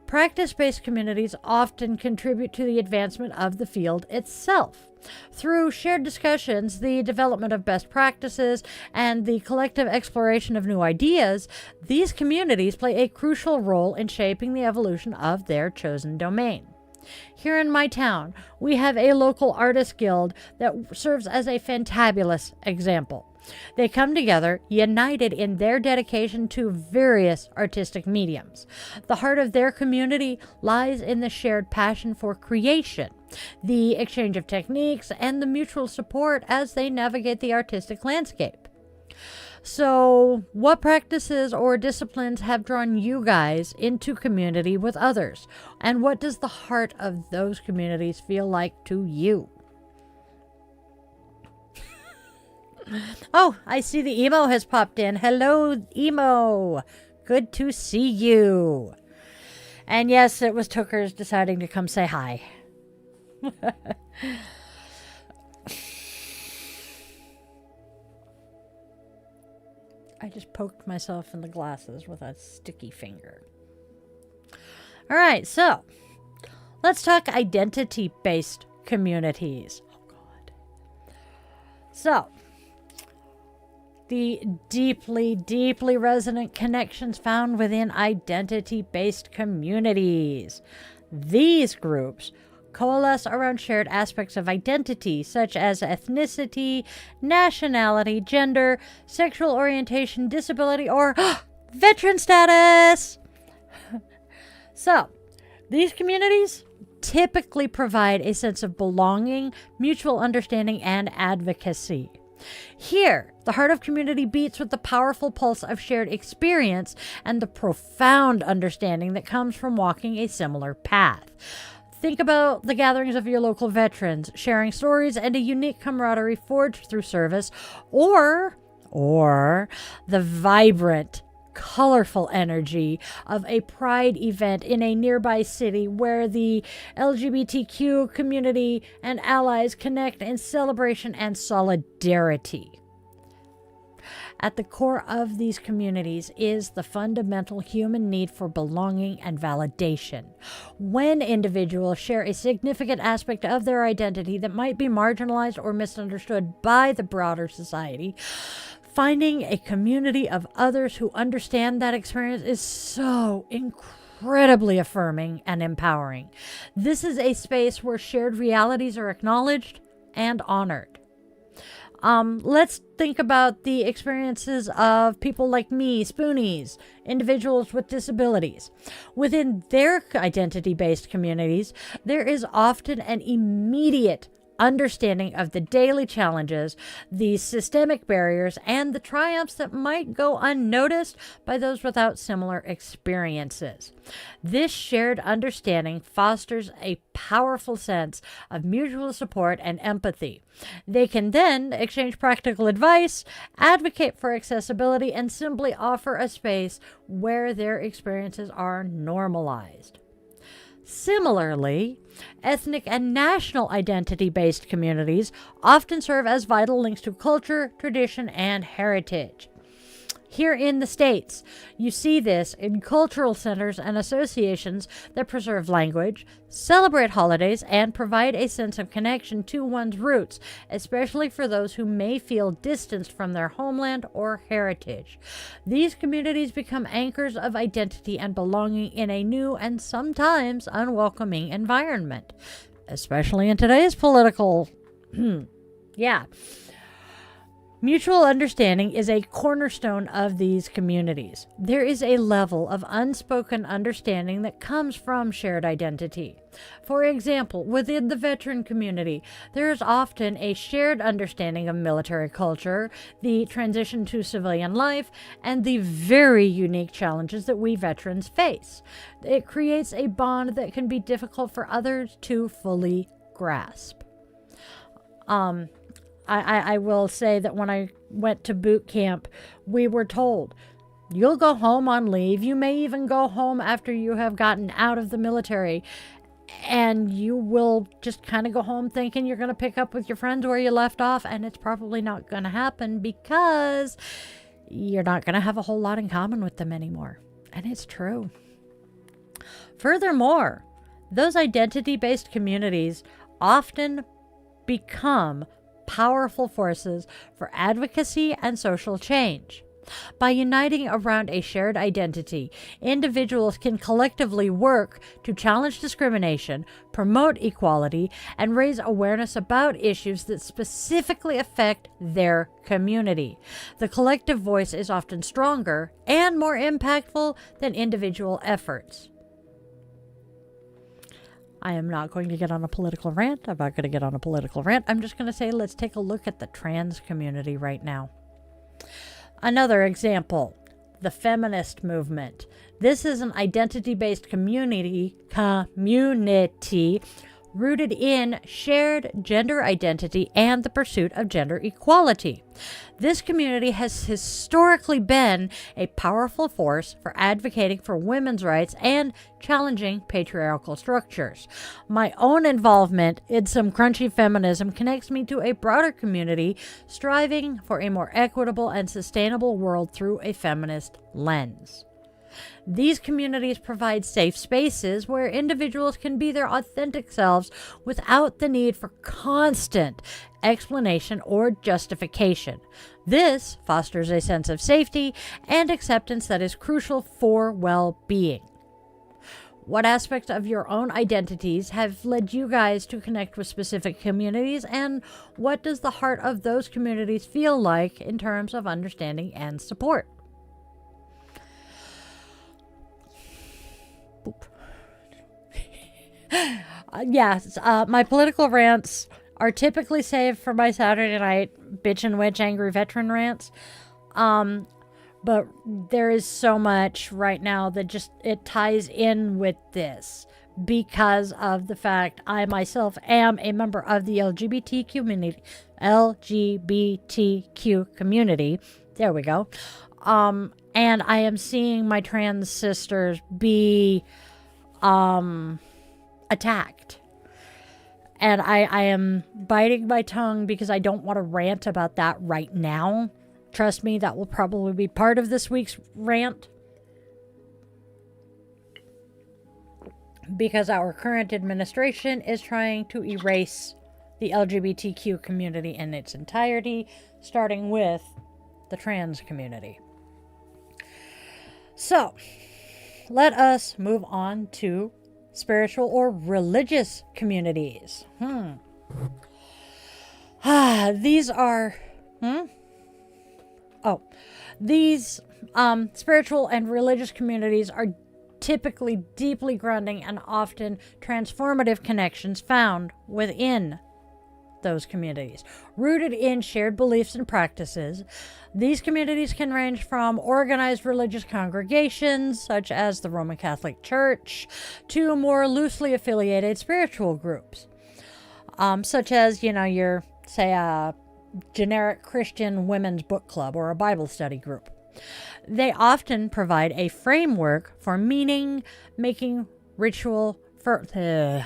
Practice-based communities often contribute to the advancement of the field itself. Through shared discussions, the development of best practices, and the collective exploration of new ideas, these communities play a crucial role in shaping the evolution of their chosen domain. Here in my town, we have a local artist guild that serves as a fantabulous example. They come together, united in their dedication to various artistic mediums. The heart of their community lies in the shared passion for creation, the exchange of techniques, and the mutual support as they navigate the artistic landscape. So, what practices or disciplines have drawn you guys into community with others? And what does the heart of those communities feel like to you? Oh, I see the emo has popped in. Hello, emo. Good to see you. And yes, it was Tookers deciding to come say hi. I just poked myself in the glasses with a sticky finger. All right, so let's talk identity-based communities. Oh, God. So, the deeply resonant connections found within identity-based communities. These groups coalesce around shared aspects of identity, such as ethnicity, nationality, gender, sexual orientation, disability, or veteran status. So, these communities typically provide a sense of belonging, mutual understanding, and advocacy. Here, the heart of community beats with the powerful pulse of shared experience and the profound understanding that comes from walking a similar path. Think about the gatherings of your local veterans, sharing stories and a unique camaraderie forged through service, or the vibrant, colorful energy of a pride event in a nearby city where the LGBTQ community and allies connect in celebration and solidarity. At the core of these communities is the fundamental human need for belonging and validation. When individuals share a significant aspect of their identity that might be marginalized or misunderstood by the broader society, finding a community of others who understand that experience is so incredibly affirming and empowering. This is a space where shared realities are acknowledged and honored. Let's think about the experiences of people like me, Spoonies, individuals with disabilities. Within their identity-based communities, there is often an immediate understanding of the daily challenges, the systemic barriers, and the triumphs that might go unnoticed by those without similar experiences. This shared understanding fosters a powerful sense of mutual support and empathy. They can then exchange practical advice, advocate for accessibility, and simply offer a space where their experiences are normalized. Similarly, ethnic and national identity-based communities often serve as vital links to culture, tradition, and heritage. Here in the States, you see this in cultural centers and associations that preserve language, celebrate holidays, and provide a sense of connection to one's roots, especially for those who may feel distanced from their homeland or heritage. These communities become anchors of identity and belonging in a new and sometimes unwelcoming environment, especially in today's political. Mutual understanding is a cornerstone of these communities. There is a level of unspoken understanding that comes from shared identity. For example, within the veteran community, there is often a shared understanding of military culture, the transition to civilian life, and the very unique challenges that we veterans face. It creates a bond that can be difficult for others to fully grasp. I will say that when I went to boot camp, we were told, you'll go home on leave. You may even go home after you have gotten out of the military. And you will just kind of go home thinking you're going to pick up with your friends where you left off. And it's probably not going to happen because you're not going to have a whole lot in common with them anymore. And it's true. Furthermore, those identity-based communities often become powerful forces for advocacy and social change. By uniting around a shared identity, individuals can collectively work to challenge discrimination, promote equality, and raise awareness about issues that specifically affect their community. The collective voice is often stronger and more impactful than individual efforts. I am not going to get on a political rant. I'm not going to get on a political rant. I'm just going to say, let's take a look at the trans community right now. Another example, the feminist movement. This is an identity-based community rooted in shared gender identity and the pursuit of gender equality. This community has historically been a powerful force for advocating for women's rights and challenging patriarchal structures. My own involvement in some crunchy feminism connects me to a broader community striving for a more equitable and sustainable world through a feminist lens. These communities provide safe spaces where individuals can be their authentic selves without the need for constant explanation or justification. This fosters a sense of safety and acceptance that is crucial for well-being. What aspects of your own identities have led you guys to connect with specific communities, and what does the heart of those communities feel like in terms of understanding and support? Yes, my political rants are typically saved for my Saturday night bitch and witch angry veteran rants. But there is so much right now that just it ties in with this because of the fact I myself am a member of the LGBTQ community. There we go. And I am seeing my trans sisters be attacked. And I am biting my tongue because I don't want to rant about that right now. Trust me, that will probably be part of this week's rant. Because our current administration is trying to erase the LGBTQ community in its entirety, starting with the trans community. So, let us move on to spiritual or religious communities. These are... These spiritual and religious communities are typically deeply grounding and often transformative connections found within those communities. Rooted in shared beliefs and practices, these communities can range from organized religious congregations, such as the Roman Catholic Church, to more loosely affiliated spiritual groups, such as, your, say, a generic Christian women's book club or a Bible study group. They often provide a framework for meaning making ritual for They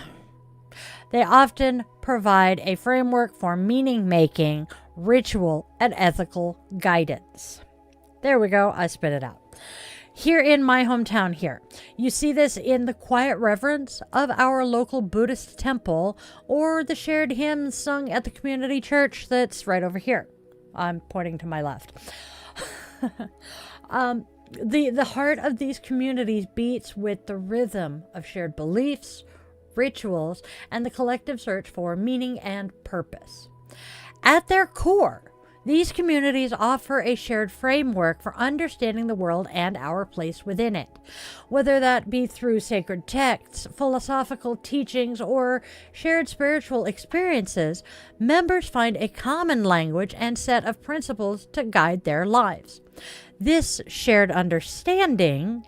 often provide a framework for meaning making, ritual, and ethical guidance. There we go, I spit it out. Here in my hometown here, you see this in the quiet reverence of our local Buddhist temple or the shared hymns sung at the community church that's right over here. I'm pointing to my left. The heart of these communities beats with the rhythm of shared beliefs, rituals, and the collective search for meaning and purpose. At their core, these communities offer a shared framework for understanding the world and our place within it. Whether that be through sacred texts, philosophical teachings, or shared spiritual experiences, members find a common language and set of principles to guide their lives. This shared understanding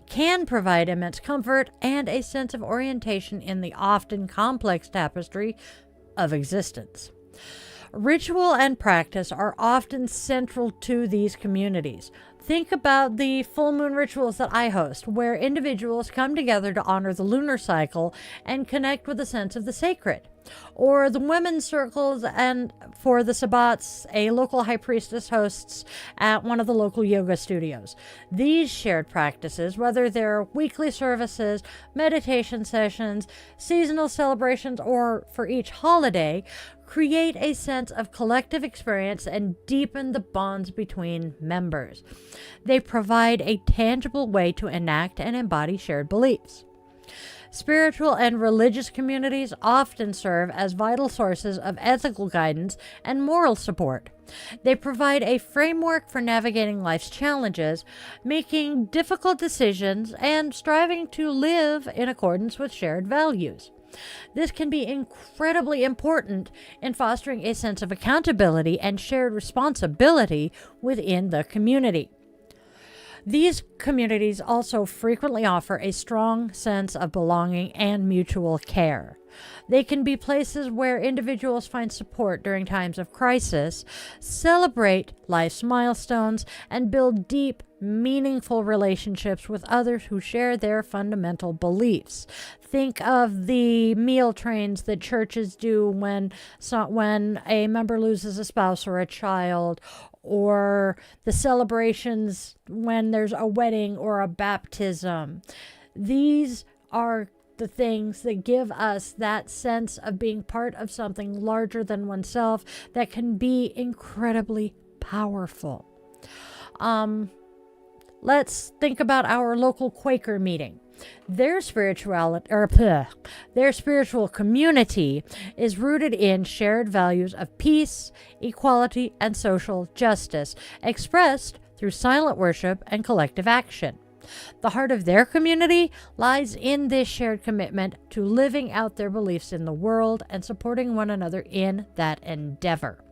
can provide immense comfort and a sense of orientation in the often complex tapestry of existence. Ritual and practice are often central to these communities. Think about the full moon rituals that I host, where individuals come together to honor the lunar cycle and connect with a sense of the sacred. Or the women's circles, and for the sabbats, a local high priestess hosts at one of the local yoga studios. These shared practices, whether they're weekly services, meditation sessions, seasonal celebrations, or for each holiday, create a sense of collective experience and deepen the bonds between members. They provide a tangible way to enact and embody shared beliefs. Spiritual and religious communities often serve as vital sources of ethical guidance and moral support. They provide a framework for navigating life's challenges, making difficult decisions, and striving to live in accordance with shared values. This can be incredibly important in fostering a sense of accountability and shared responsibility within the community. These communities also frequently offer a strong sense of belonging and mutual care. They can be places where individuals find support during times of crisis, celebrate life's milestones, and build deep, meaningful relationships with others who share their fundamental beliefs. Think of the meal trains that churches do when a member loses a spouse or a child, or the celebrations when there's a wedding or a baptism. These are the things that give us that sense of being part of something larger than oneself that can be incredibly powerful. Let's think about our local Quaker meeting. Their their spiritual community is rooted in shared values of peace, equality, and social justice, expressed through silent worship and collective action. The heart of their community lies in this shared commitment to living out their beliefs in the world and supporting one another in that endeavor.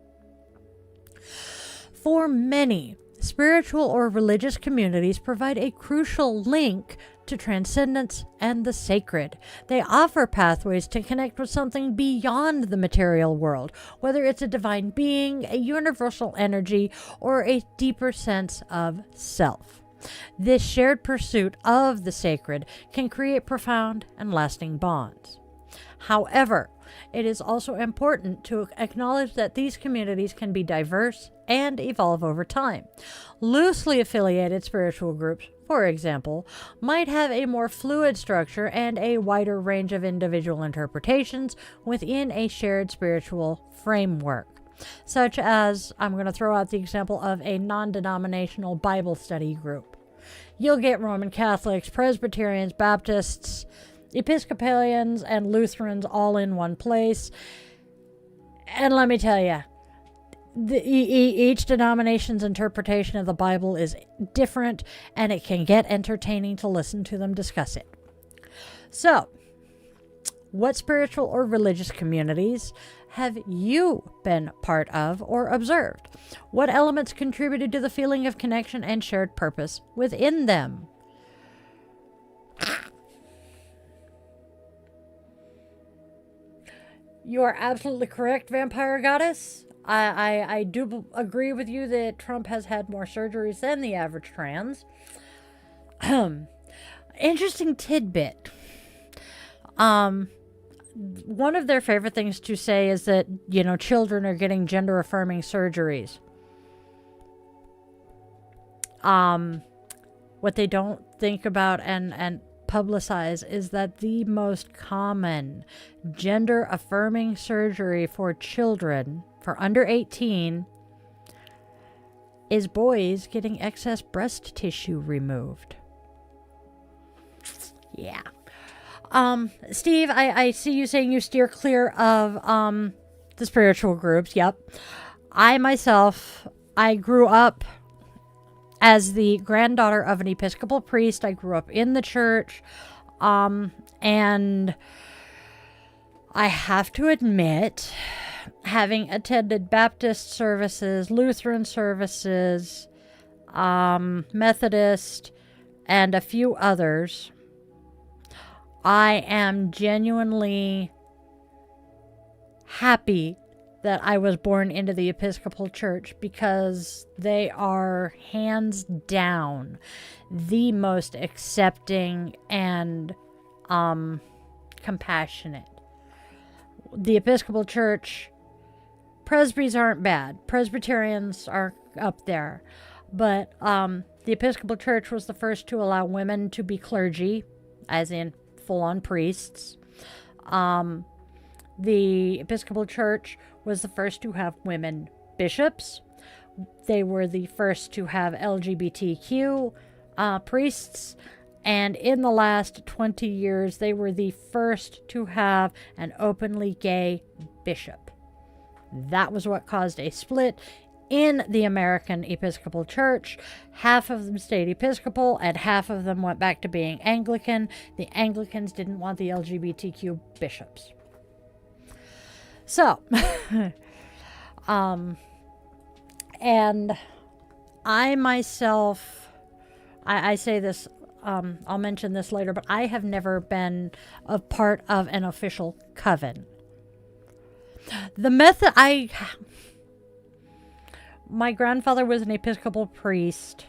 For many, spiritual or religious communities provide a crucial link to transcendence and the sacred. They offer pathways to connect with something beyond the material world, whether it's a divine being, a universal energy, or a deeper sense of self. This shared pursuit of the sacred can create profound and lasting bonds. However, it is also important to acknowledge that these communities can be diverse and evolve over time. Loosely affiliated spiritual groups, for example, might have a more fluid structure and a wider range of individual interpretations within a shared spiritual framework. Such as, I'm going to throw out the example of a non-denominational Bible study group. You'll get Roman Catholics, Presbyterians, Baptists, Episcopalians, and Lutherans all in one place. And let me tell you, each denomination's interpretation of the Bible is different, and it can get entertaining to listen to them discuss it. So, what spiritual or religious communities have you been part of or observed? What elements contributed to the feeling of connection and shared purpose within them? You are absolutely correct, Vampire Goddess. I do agree with you that Trump has had more surgeries than the average trans. Interesting tidbit. One of their favorite things to say is that, children are getting gender affirming surgeries. What they don't think about and publicize is that the most common gender affirming surgery for children for under 18 is boys getting excess breast tissue removed. Yeah. Steve, I see you saying you steer clear of the spiritual groups. Yep. I myself, I grew up as the granddaughter of an Episcopal priest. I grew up in the church, and I have to admit, having attended Baptist services, Lutheran services, Methodist, and a few others, I am genuinely happy that I was born into the Episcopal Church, because they are hands down the most accepting and compassionate. The Episcopal Church, Presbys aren't bad. Presbyterians are up there. But the Episcopal Church was the first to allow women to be clergy, as in full-on priests. The Episcopal Church was the first to have women bishops. They were the first to have LGBTQ priests. And in the last 20 years, they were the first to have an openly gay bishop. That was what caused a split in the American Episcopal Church. Half of them stayed Episcopal, and half of them went back to being Anglican. The Anglicans didn't want the LGBTQ bishops. So, and I myself, I say this, I'll mention this later, but I have never been a part of an official coven. My grandfather was an Episcopal priest,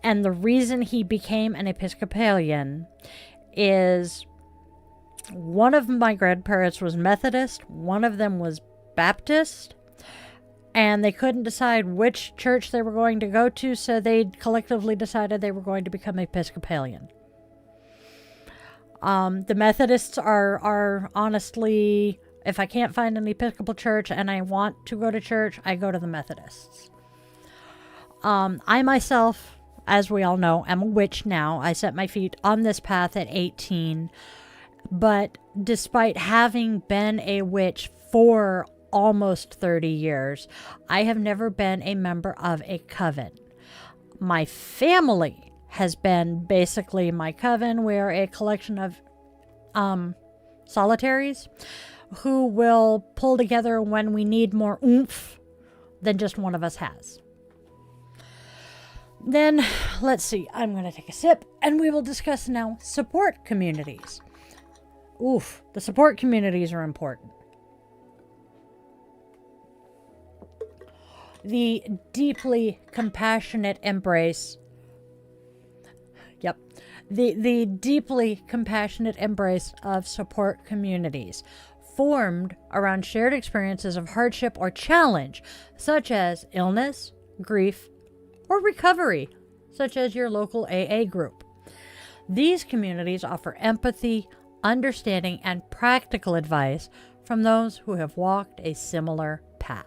and the reason he became an Episcopalian is one of my grandparents was Methodist, one of them was Baptist, and they couldn't decide which church they were going to go to, so they collectively decided they were going to become Episcopalian. The Methodists are honestly, if I can't find an Episcopal church and I want to go to church, I go to the Methodists. I myself, as we all know, am a witch now. I set my feet on this path at 18. But despite having been a witch for almost 30 years, I have never been a member of a coven. My family has been basically my coven. We're a collection of solitaries who will pull together when we need more oomph than just one of us has. Then, let's see, I'm going to take a sip and we will discuss now support communities. Oof, the support communities are important. The deeply compassionate embrace. Yep. The deeply compassionate embrace of support communities formed around shared experiences of hardship or challenge, such as illness, grief, or recovery, such as your local AA group. These communities offer empathy, understanding, and practical advice from those who have walked a similar path.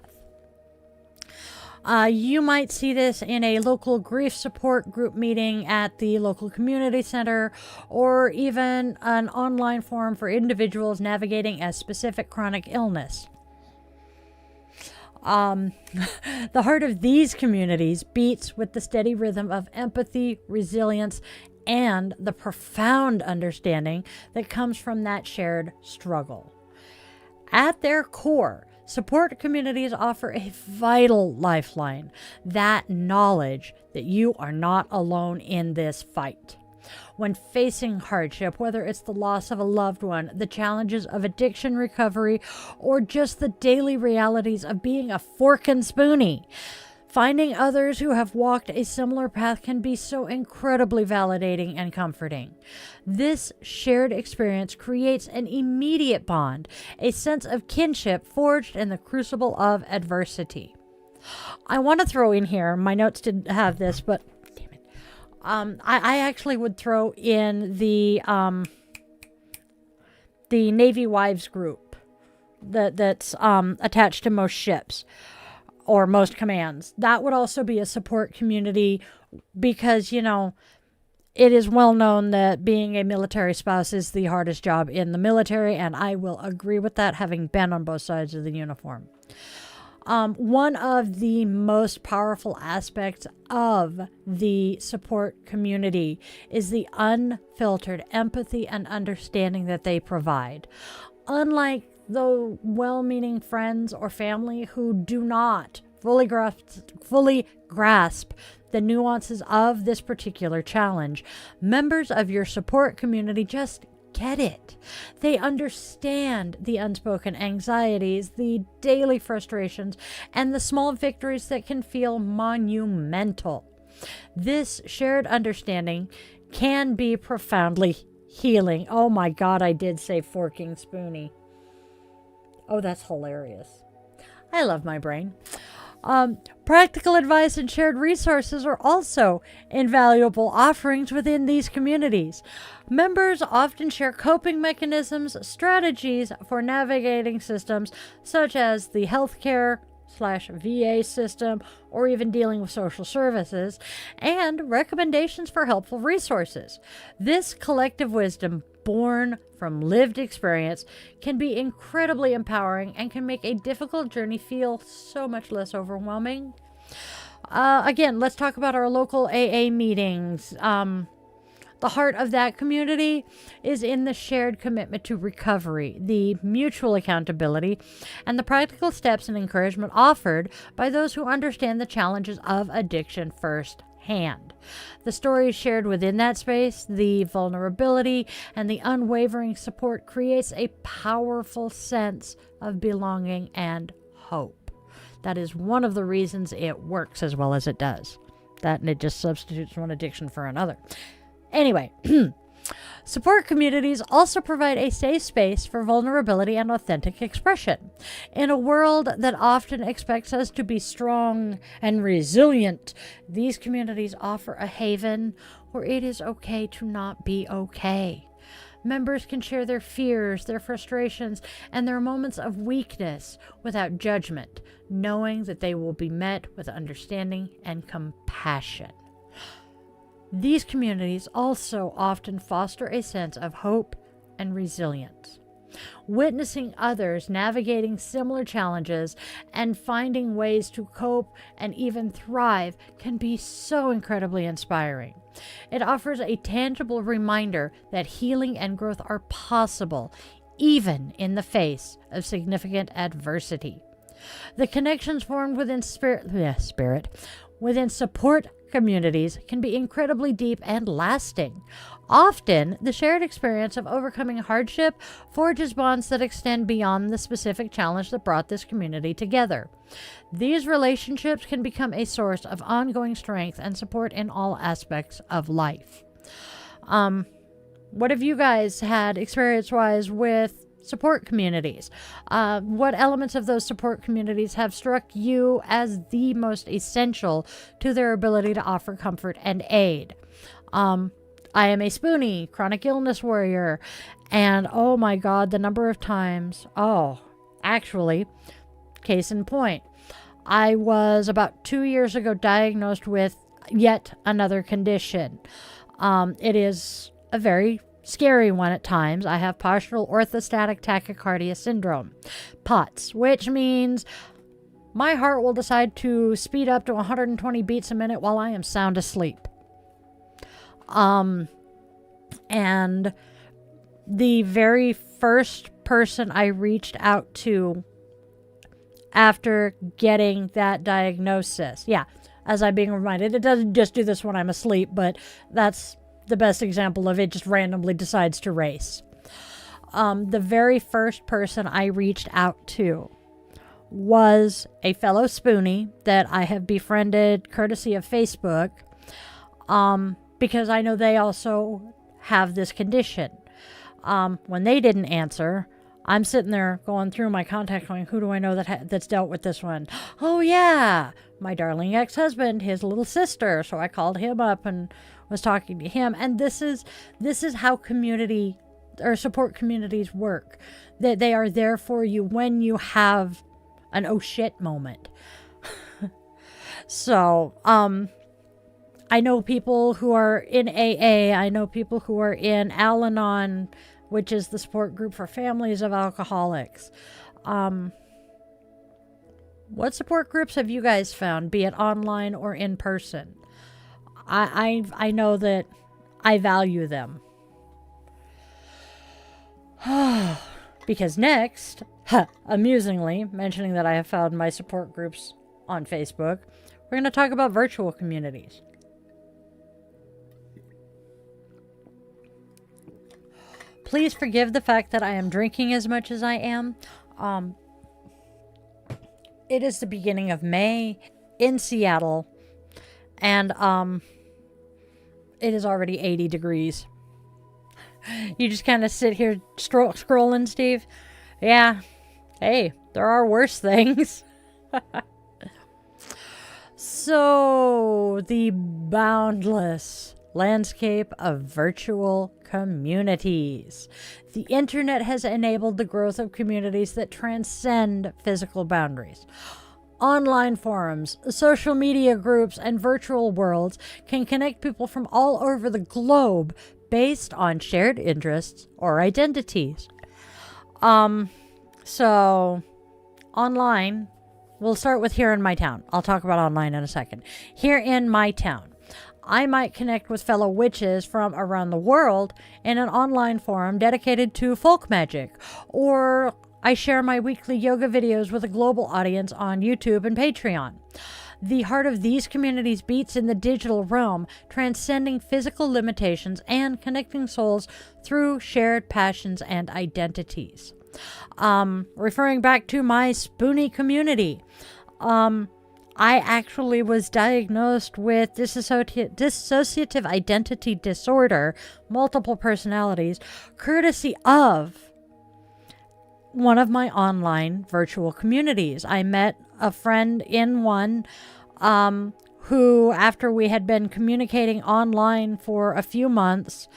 You might see this in a local grief support group meeting at the local community center, or even an online forum for individuals navigating a specific chronic illness. The heart of these communities beats with the steady rhythm of empathy, resilience, and the profound understanding that comes from that shared struggle. At their core, support communities offer a vital lifeline, that knowledge that you are not alone in this fight. When facing hardship, whether it's the loss of a loved one, the challenges of addiction recovery, or just the daily realities of being a fork and spoonie, finding others who have walked a similar path can be so incredibly validating and comforting. This shared experience creates an immediate bond, a sense of kinship forged in the crucible of adversity. I want to throw in here, my notes didn't have this, but damn it. I actually would throw in the Navy Wives group that's attached to most ships or most commands. That would also be a support community because, you know, it is well known that being a military spouse is the hardest job in the military, and I will agree with that, having been on both sides of the uniform. One of the most powerful aspects of the support community is the unfiltered empathy and understanding that they provide. Unlike the well-meaning friends or family who do not fully grasp the nuances of this particular challenge, members of your support community just get it. They understand the unspoken anxieties, the daily frustrations, and the small victories that can feel monumental. This shared understanding can be profoundly healing. Oh my God, I did say forking spoony. Oh, that's hilarious. I love my brain. Practical advice and shared resources are also invaluable offerings within these communities. Members often share coping mechanisms, strategies for navigating systems such as the healthcare/VA system, or even dealing with social services, and recommendations for helpful resources. This collective wisdom, born from lived experience, can be incredibly empowering and can make a difficult journey feel so much less overwhelming. Again, let's talk about our local AA meetings. The heart of that community is in the shared commitment to recovery, the mutual accountability, and the practical steps and encouragement offered by those who understand the challenges of addiction firsthand. The stories shared within that space, the vulnerability, and the unwavering support creates a powerful sense of belonging and hope. That is one of the reasons it works as well as it does. That and it just substitutes one addiction for another. Anyway, support communities also provide a safe space for vulnerability and authentic expression. In a world that often expects us to be strong and resilient, these communities offer a haven where it is okay to not be okay. Members can share their fears, their frustrations, and their moments of weakness without judgment, knowing that they will be met with understanding and compassion. These communities also often foster a sense of hope and resilience. Witnessing others navigating similar challenges and finding ways to cope and even thrive can be so incredibly inspiring. It offers a tangible reminder that healing and growth are possible, even in the face of significant adversity. The connections formed within within support communities can be incredibly deep and lasting. Often, the shared experience of overcoming hardship forges bonds that extend beyond the specific challenge that brought this community together. These relationships can become a source of ongoing strength and support in all aspects of life. What have you guys had experience-wise with support communities? What elements of those support communities have struck you as the most essential to their ability to offer comfort and aid? I am a Spoonie, chronic illness warrior, and oh my God, the number of times, actually, case in point, I was about 2 years ago diagnosed with yet another condition. It is a very scary one at times. I have partial orthostatic tachycardia syndrome, POTS, which means my heart will decide to speed up to 120 beats a minute while I am sound asleep. And the very first person I reached out to after getting that diagnosis, as I'm being reminded, it doesn't just do this when I'm asleep, but that's the best example of it just randomly decides to race. The very first person I reached out to was a fellow Spoonie that I have befriended courtesy of Facebook, because I know they also have this condition. When they didn't answer, I'm sitting there going through my contacts going, who do I know that's dealt with this one? Oh yeah, my darling ex-husband, his little sister. So I called him up and was talking to him. And this is how community or support communities work. That they are there for you when you have an oh shit moment. So, I know people who are in AA. I know people who are in Al-Anon, which is the support group for families of alcoholics. What support groups have you guys found, be it online or in person? I know that I value them. Because next, amusingly, mentioning that I have found my support groups on Facebook, we're going to talk about virtual communities. Please forgive the fact that I am drinking as much as I am. It is the beginning of May in Seattle, and it is already 80 degrees. You just kind of sit here scrolling, Steve. Yeah. Hey, there are worse things. So, the boundless landscape of virtual communities. The internet has enabled the growth of communities that transcend physical boundaries. Online forums, social media groups, and virtual worlds can connect people from all over the globe based on shared interests or identities. So, online, we'll start with here in my town. I'll talk about online in a second. Here in my town, I might connect with fellow witches from around the world in an online forum dedicated to folk magic, or I share my weekly yoga videos with a global audience on YouTube and Patreon. The heart of these communities beats in the digital realm, transcending physical limitations and connecting souls through shared passions and identities. Referring back to my Spoonie community, I actually was diagnosed with dissociative identity disorder, multiple personalities, courtesy of one of my online virtual communities. I met a friend in one who, after we had been communicating online for a few months,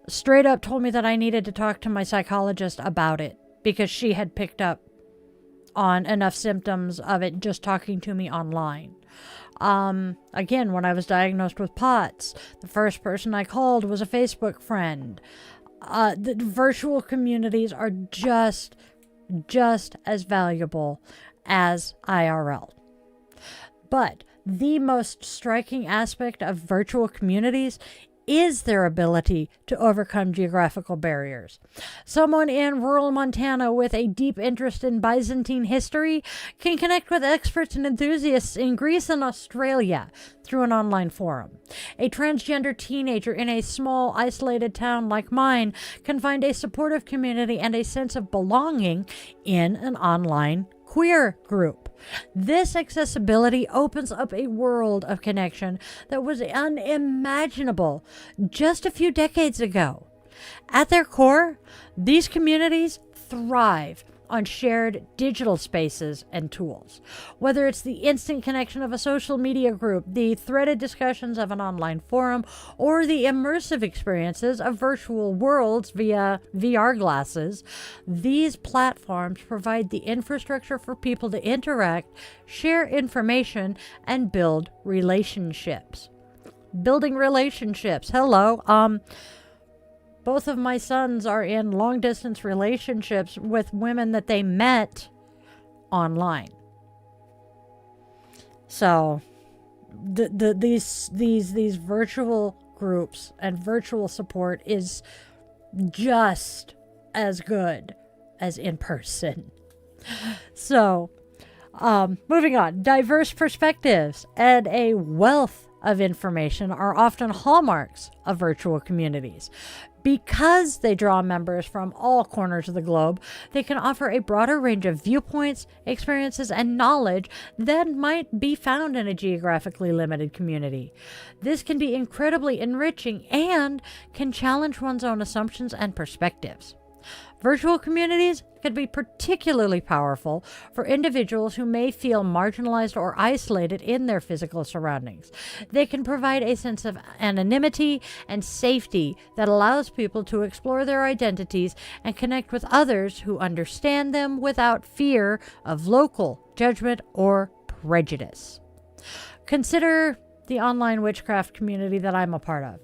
straight up told me that I needed to talk to my psychologist about it because she had picked up on enough symptoms of it just talking to me online. Again, when I was diagnosed with POTS, the first person I called was a Facebook friend. The virtual communities are just as valuable as IRL. But the most striking aspect of virtual communities is their ability to overcome geographical barriers. Someone in rural Montana with a deep interest in Byzantine history can connect with experts and enthusiasts in Greece and Australia through an online forum. A transgender teenager in a small, isolated town like mine can find a supportive community and a sense of belonging in an online queer group. This accessibility opens up a world of connection that was unimaginable just a few decades ago. At their core, these communities thrive on shared digital spaces and tools. Whether it's the instant connection of a social media group, the threaded discussions of an online forum, or the immersive experiences of virtual worlds via VR glasses, these platforms provide the infrastructure for people to interact, share information, and build relationships. Building relationships. Hello. Both of my sons are in long-distance relationships with women that they met online. So, these virtual groups and virtual support is just as good as in person. So, moving on. Diverse perspectives and a wealth of information are often hallmarks of virtual communities. Because they draw members from all corners of the globe, they can offer a broader range of viewpoints, experiences, and knowledge than might be found in a geographically limited community. This can be incredibly enriching and can challenge one's own assumptions and perspectives. Virtual communities can be particularly powerful for individuals who may feel marginalized or isolated in their physical surroundings. They can provide a sense of anonymity and safety that allows people to explore their identities and connect with others who understand them without fear of local judgment or prejudice. Consider the online witchcraft community that I'm a part of.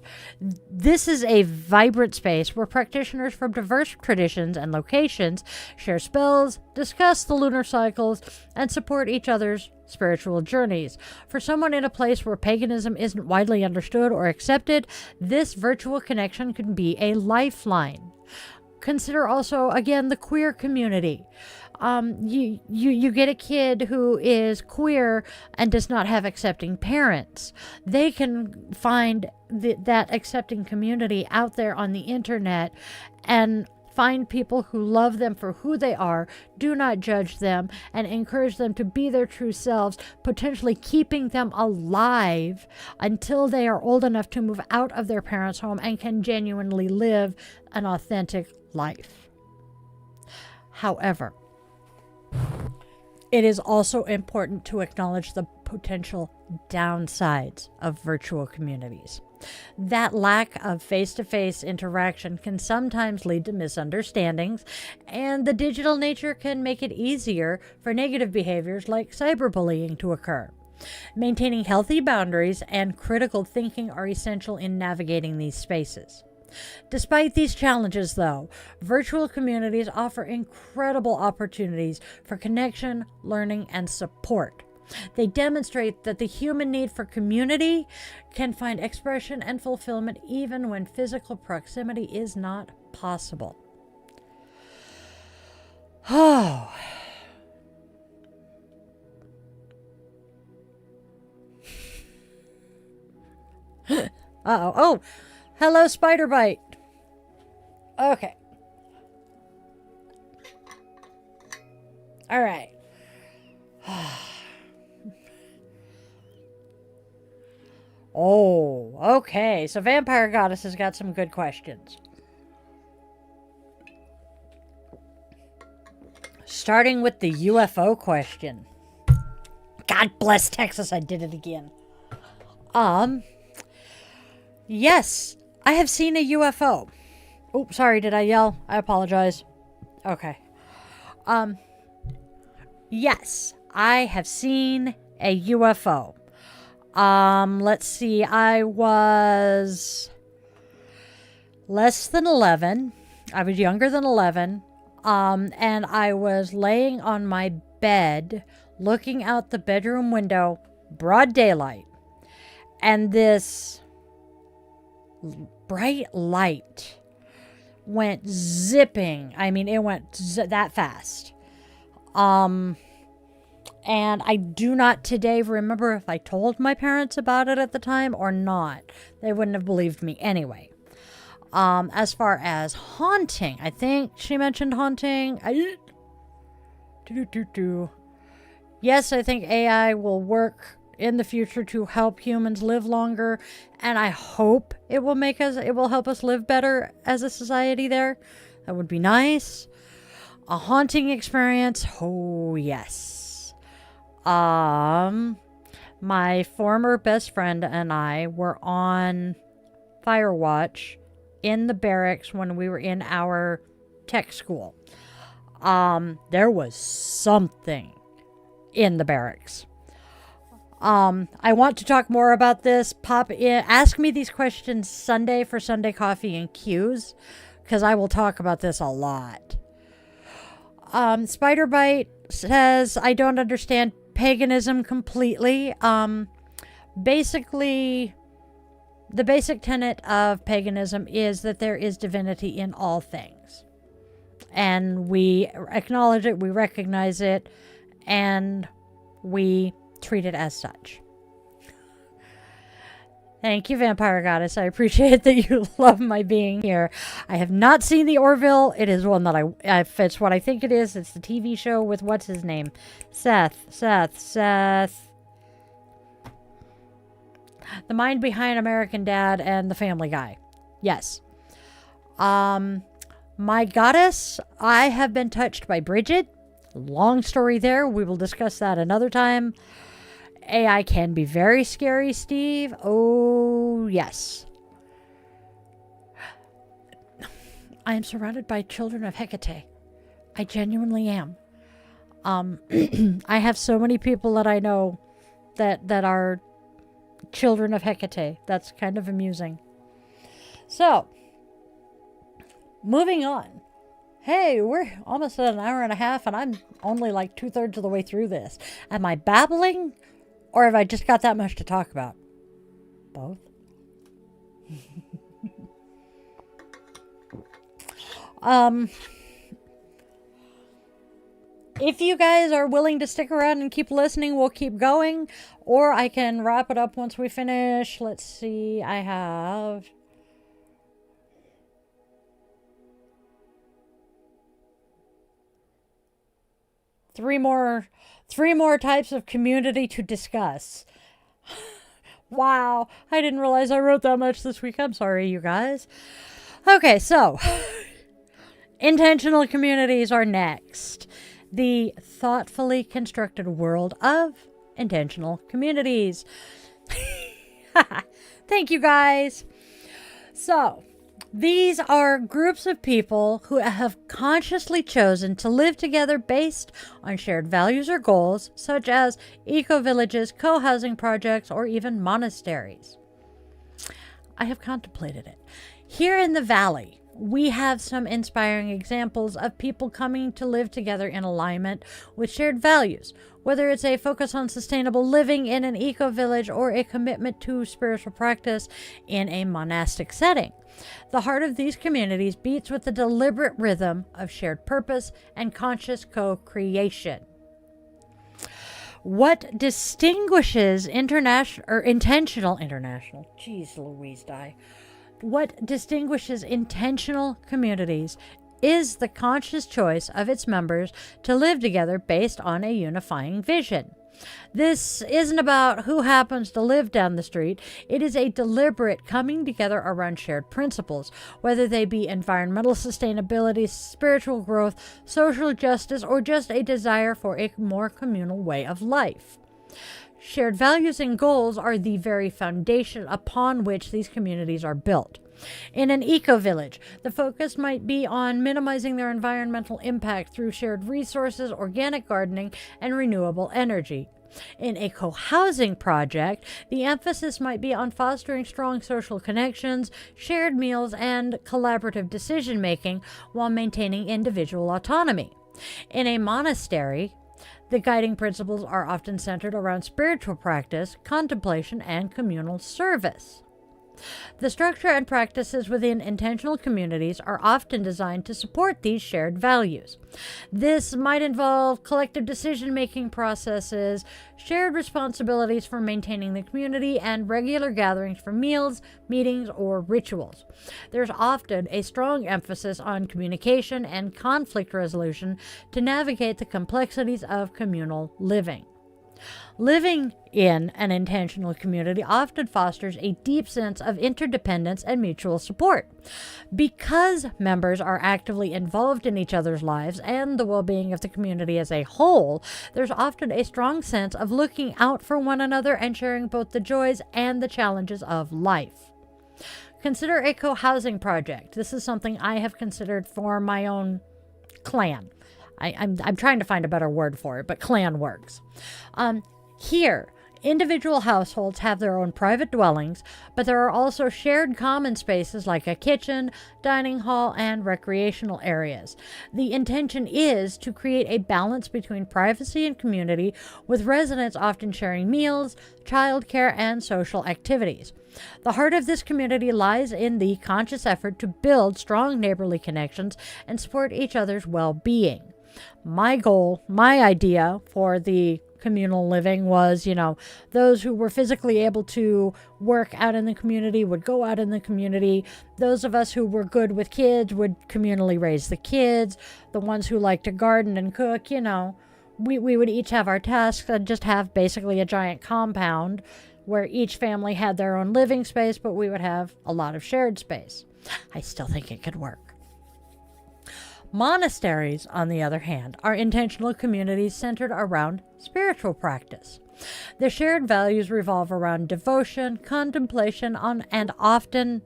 This is a vibrant space where practitioners from diverse traditions and locations share spells, discuss the lunar cycles, and support each other's spiritual journeys. For someone in a place where paganism isn't widely understood or accepted, this virtual connection can be a lifeline. Consider also, again, the queer community. You get a kid who is queer and does not have accepting parents. They can find that accepting community out there on the internet and find people who love them for who they are, do not judge them, and encourage them to be their true selves, potentially keeping them alive until they are old enough to move out of their parents' home and can genuinely live an authentic life. However, it is also important to acknowledge the potential downsides of virtual communities. That lack of face-to-face interaction can sometimes lead to misunderstandings, and the digital nature can make it easier for negative behaviors like cyberbullying to occur. Maintaining healthy boundaries and critical thinking are essential in navigating these spaces. Despite these challenges, though, virtual communities offer incredible opportunities for connection, learning, and support. They demonstrate that the human need for community can find expression and fulfillment even when physical proximity is not possible. Oh. Uh-oh. Oh, hello, spider bite. Okay. All right. Oh, okay. So Vampire Goddess has got some good questions. Starting with the UFO question. God bless Texas, I did it again. Yes, I have seen a UFO. Oh, sorry, did I yell? I apologize. Okay. Yes, I have seen a UFO. Let's see, I was less than 11. I was younger than 11. And I was laying on my bed, looking out the bedroom window, broad daylight. And this bright light went zipping. I mean, it went that fast. And I do not today remember if I told my parents about it at the time or not. They wouldn't have believed me anyway. As far as haunting, I think she mentioned haunting. Yes, I think AI will work in the future to help humans live longer, and I hope it will help us live better as a society there. That would be nice. A haunting experience, oh yes. My former best friend and I were on fire watch in the barracks when we were in our tech school. There was something in the barracks. I want to talk more about this. Pop in, ask me these questions Sunday for Sunday Coffee and Q's, because I will talk about this a lot. Spiderbite says, I don't understand paganism completely. Basically, the basic tenet of paganism is that there is divinity in all things. And we acknowledge it, we recognize it, and we treat it as such. Thank you, Vampire Goddess. I appreciate that you love my being here. I have not seen the Orville. It is one that it's what I think it is. It's the TV show with what's his name? Seth. The mind behind American Dad and the Family Guy. Yes. My goddess, I have been touched by Bridget. Long story there. We will discuss that another time. AI can be very scary, Steve. Oh, yes. I am surrounded by children of Hecate. I genuinely am. I have so many people that I know that are children of Hecate. That's kind of amusing. So, moving on. Hey, we're almost at an hour and a half, and I'm only like 2/3 of the way through this. Am I babbling, or have I just got that much to talk about? Both. If you guys are willing to stick around and keep listening, we'll keep going. Or I can wrap it up once we finish. Let's see. I have... Three more types of community to discuss. Wow. I didn't realize I wrote that much this week. I'm sorry, you guys. Okay, so... intentional communities are next. The thoughtfully constructed world of intentional communities. Thank you, guys. So, these are groups of people who have consciously chosen to live together based on shared values or goals, such as eco-villages, co-housing projects, or even monasteries. I have contemplated it. Here in the Valley, we have some inspiring examples of people coming to live together in alignment with shared values, whether it's a focus on sustainable living in an eco-village or a commitment to spiritual practice in a monastic setting. The heart of these communities beats with the deliberate rhythm of shared purpose and conscious co-creation. What distinguishes intentional communities is the conscious choice of its members to live together based on a unifying vision. This isn't about who happens to live down the street. It is a deliberate coming together around shared principles, whether they be environmental sustainability, spiritual growth, social justice, or just a desire for a more communal way of life. Shared values and goals are the very foundation upon which these communities are built. In an eco-village, the focus might be on minimizing their environmental impact through shared resources, organic gardening, and renewable energy. In a co-housing project, the emphasis might be on fostering strong social connections, shared meals, and collaborative decision-making while maintaining individual autonomy. In a monastery, the guiding principles are often centered around spiritual practice, contemplation, and communal service. The structure and practices within intentional communities are often designed to support these shared values. This might involve collective decision-making processes, shared responsibilities for maintaining the community, and regular gatherings for meals, meetings, or rituals. There's often a strong emphasis on communication and conflict resolution to navigate the complexities of communal living. Living in an intentional community often fosters a deep sense of interdependence and mutual support. Because members are actively involved in each other's lives and the well-being of the community as a whole, there's often a strong sense of looking out for one another and sharing both the joys and the challenges of life. Consider a co-housing project. This is something I have considered for my own clan. I'm trying to find a better word for it, but clan works. Here, individual households have their own private dwellings, but there are also shared common spaces like a kitchen, dining hall, and recreational areas. The intention is to create a balance between privacy and community, with residents often sharing meals, childcare, and social activities. The heart of this community lies in the conscious effort to build strong neighborly connections and support each other's well-being. My goal, my idea for the communal living was, those who were physically able to work out in the community would go out in the community. Those of us who were good with kids would communally raise the kids. The ones who like to garden and cook, we would each have our tasks and just have basically a giant compound where each family had their own living space, but we would have a lot of shared space. I still think it could work. Monasteries, on the other hand, are intentional communities centered around spiritual practice. Their shared values revolve around devotion, contemplation, and often...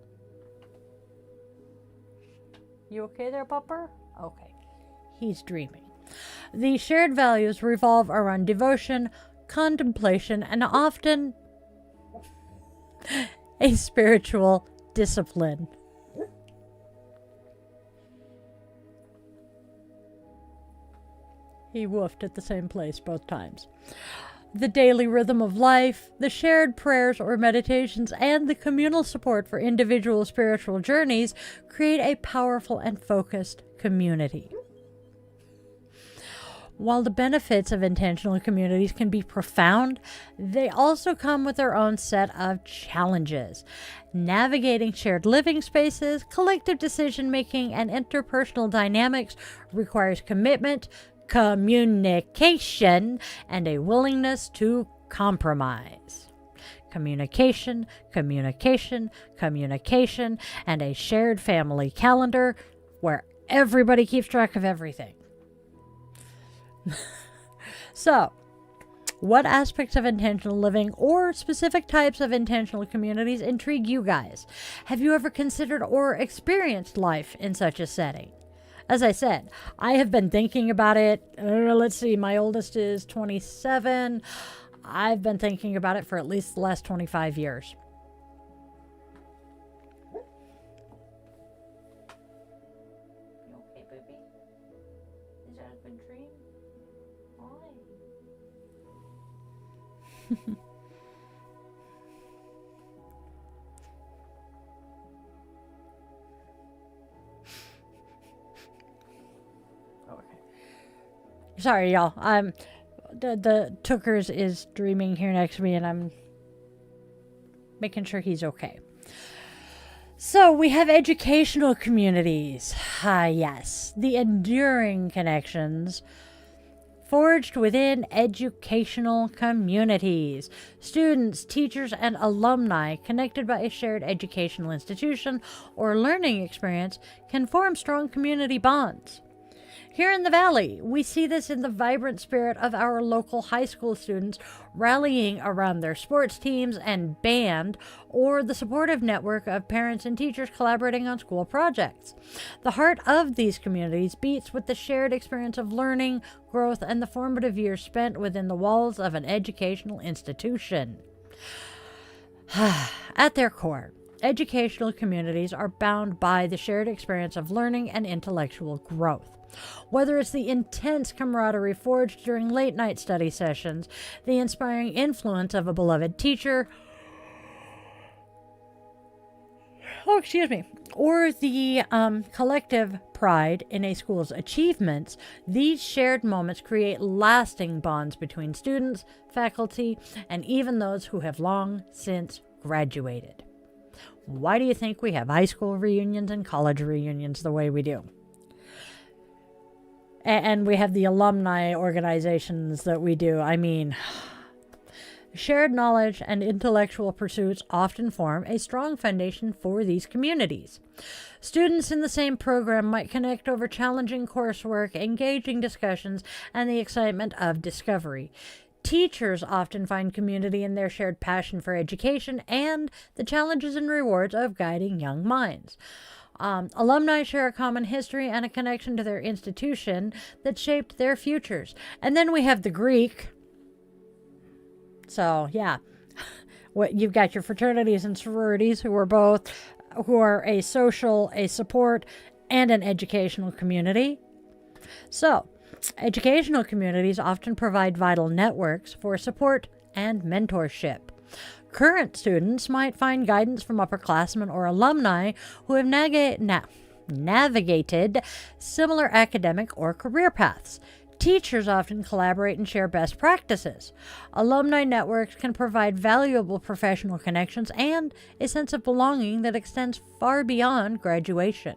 You okay there, Pupper? Okay. He's dreaming. The shared values revolve around devotion, contemplation, and often a spiritual discipline. He woofed at the same place both times. The daily rhythm of life, the shared prayers or meditations, and the communal support for individual spiritual journeys create a powerful and focused community. While the benefits of intentional communities can be profound, they also come with their own set of challenges. Navigating shared living spaces, collective decision-making, and interpersonal dynamics requires commitment, communication, and a willingness to compromise. Communication, and a shared family calendar where everybody keeps track of everything. So, what aspects of intentional living or specific types of intentional communities intrigue you guys? Have you ever considered or experienced life in such a setting? As I said, I have been thinking about it. Let's see, my oldest is 27. I've been thinking about it for at least the last 25 years. You okay, baby? Is that a good dream? Why? Sorry, y'all. The Tookers is dreaming here next to me, and I'm making sure he's okay. So we have educational communities. Yes, the enduring connections forged within educational communities. Students, teachers, and alumni connected by a shared educational institution or learning experience can form strong community bonds. Here in the Valley, we see this in the vibrant spirit of our local high school students rallying around their sports teams and band, or the supportive network of parents and teachers collaborating on school projects. The heart of these communities beats with the shared experience of learning, growth, and the formative years spent within the walls of an educational institution. At their core, educational communities are bound by the shared experience of learning and intellectual growth. Whether it's the intense camaraderie forged during late-night study sessions, the inspiring influence of a beloved teacher, or the collective pride in a school's achievements, these shared moments create lasting bonds between students, faculty, and even those who have long since graduated. Why do you think we have high school reunions and college reunions the way we do? And we have the alumni organizations that we do. I mean, shared knowledge and intellectual pursuits often form a strong foundation for these communities. Students in the same program might connect over challenging coursework, engaging discussions, and the excitement of discovery. Teachers often find community in their shared passion for education and the challenges and rewards of guiding young minds. Alumni share a common history and a connection to their institution that shaped their futures. And then we have the Greek. So, yeah, you've got your fraternities and sororities who are a social, a support, and an educational community. So, educational communities often provide vital networks for support and mentorship. Current students might find guidance from upperclassmen or alumni who have navigated similar academic or career paths. Teachers often collaborate and share best practices. Alumni networks can provide valuable professional connections and a sense of belonging that extends far beyond graduation.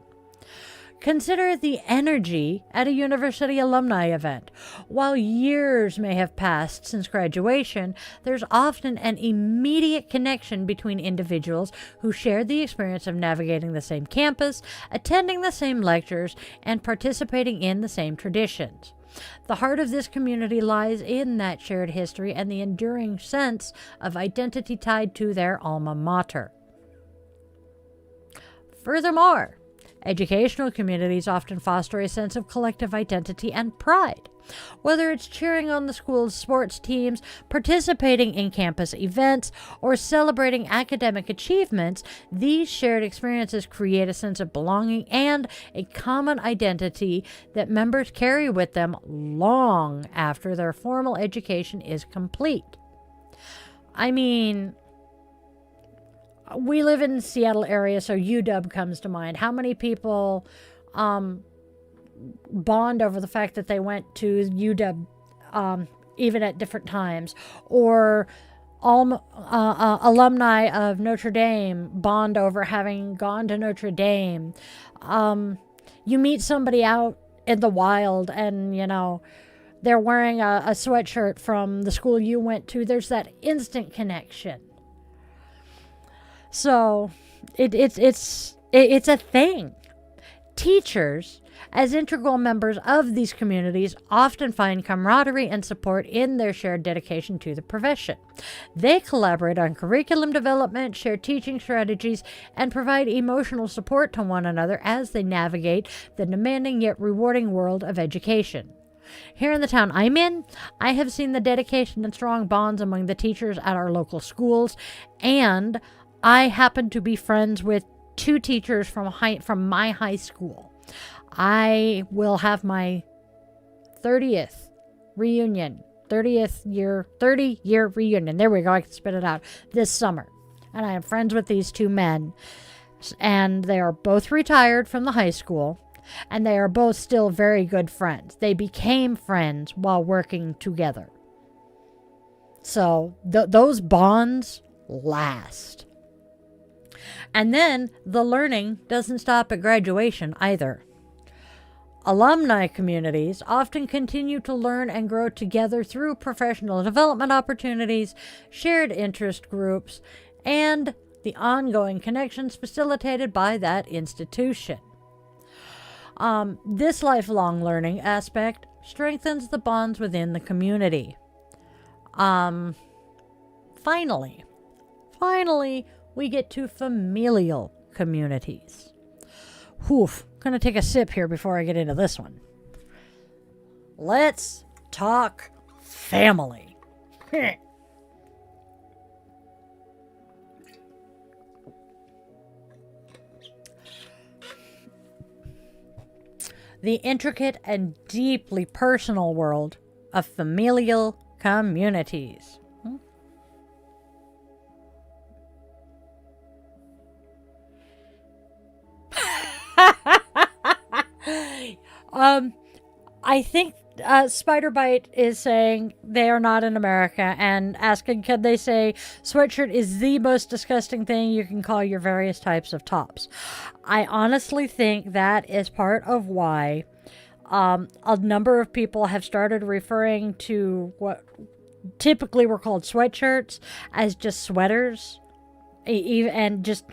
Consider the energy at a university alumni event. While years may have passed since graduation, there's often an immediate connection between individuals who shared the experience of navigating the same campus, attending the same lectures, and participating in the same traditions. The heart of this community lies in that shared history and the enduring sense of identity tied to their alma mater. Furthermore, educational communities often foster a sense of collective identity and pride. Whether it's cheering on the school's sports teams, participating in campus events, or celebrating academic achievements, these shared experiences create a sense of belonging and a common identity that members carry with them long after their formal education is complete. I mean, we live in the Seattle area, so UW comes to mind. How many people bond over the fact that they went to UW even at different times? Or alumni of Notre Dame bond over having gone to Notre Dame. You meet somebody out in the wild and, they're wearing a sweatshirt from the school you went to. There's that instant connection. So it's a thing. Teachers, as integral members of these communities, often find camaraderie and support in their shared dedication to the profession. They collaborate on curriculum development, share teaching strategies, and provide emotional support to one another as they navigate the demanding yet rewarding world of education. Here in the town I'm in, I have seen the dedication and strong bonds among the teachers at our local schools, and I happen to be friends with two teachers from my high school. I will have my 30th reunion, 30-year reunion. There we go. I can spit it out this summer. And I am friends with these two men. And they are both retired from the high school. And they are both still very good friends. They became friends while working together. So those bonds last. And then the learning doesn't stop at graduation either. Alumni communities often continue to learn and grow together through professional development opportunities, shared interest groups, and the ongoing connections facilitated by that institution. This lifelong learning aspect strengthens the bonds within the community. Finally, we get to familial communities. Whew, gonna take a sip here before I get into this one. Let's talk family. The intricate and deeply personal world of familial communities. I think Spiderbite is saying they are not in America and asking, can they say sweatshirt is the most disgusting thing you can call your various types of tops? I honestly think that is part of why a number of people have started referring to what typically were called sweatshirts as just sweaters, and just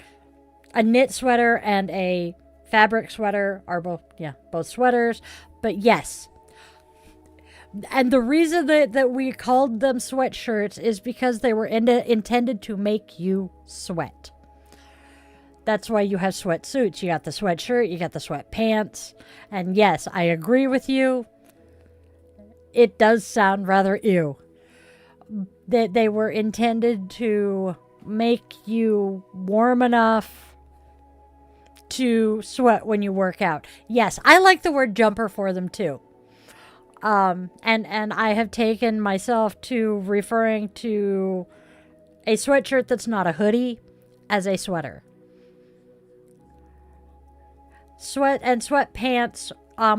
a knit sweater and a fabric sweater are both sweaters. But yes, and the reason that we called them sweatshirts is because they were intended to make you sweat. That's why you have sweatsuits. You got the sweatshirt, you got the sweatpants. And yes, I agree with you. It does sound rather ew. That they were intended to make you warm enough to sweat when you work out. Yes, I like the word jumper for them too. And I have taken myself to referring to a sweatshirt that's not a hoodie as a sweater. Sweatpants,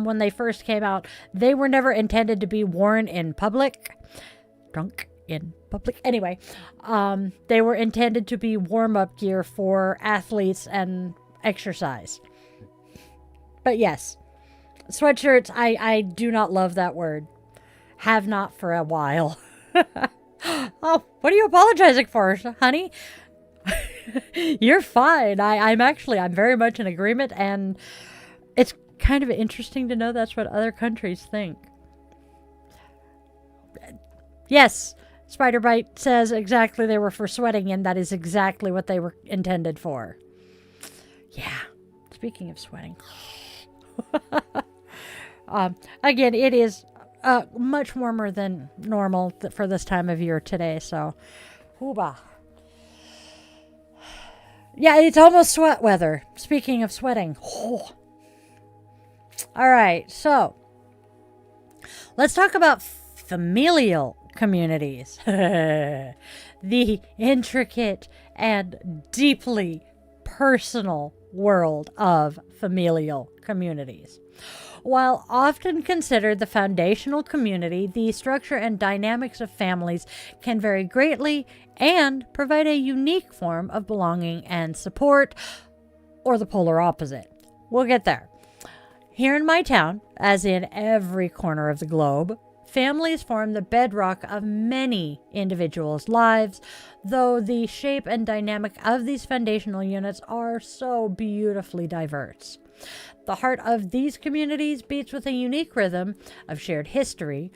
when they first came out, they were never intended to be worn in public. Drunk in public. Anyway, they were intended to be warm-up gear for athletes and exercise. But yes, sweatshirts, I do not love that word. Have not for a while. Oh, what are you apologizing for, honey? You're fine. I'm very much in agreement, and it's kind of interesting to know that's what other countries think. Yes, Spiderbite says exactly they were for sweating, and that is exactly what they were intended for. Yeah, speaking of sweating. Again, it is much warmer than normal for this time of year today, so hooba. Yeah, it's almost sweat weather. Speaking of sweating. Oh. All right, so let's talk about familial communities. The intricate and deeply personal world of familial communities. While often considered the foundational community, the structure and dynamics of families can vary greatly and provide a unique form of belonging and support, or the polar opposite. We'll get there. Here in my town, as in every corner of the globe, families form the bedrock of many individuals' lives, though the shape and dynamic of these foundational units are so beautifully diverse. The heart of these communities beats with a unique rhythm of shared history,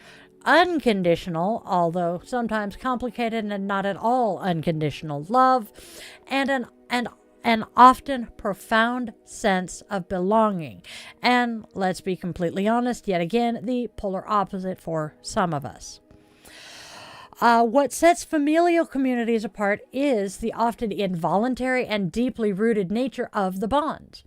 unconditional, although sometimes complicated and not at all unconditional love, and an often profound sense of belonging. And let's be completely honest, yet again, the polar opposite for some of us. What sets familial communities apart is the often involuntary and deeply rooted nature of the bonds.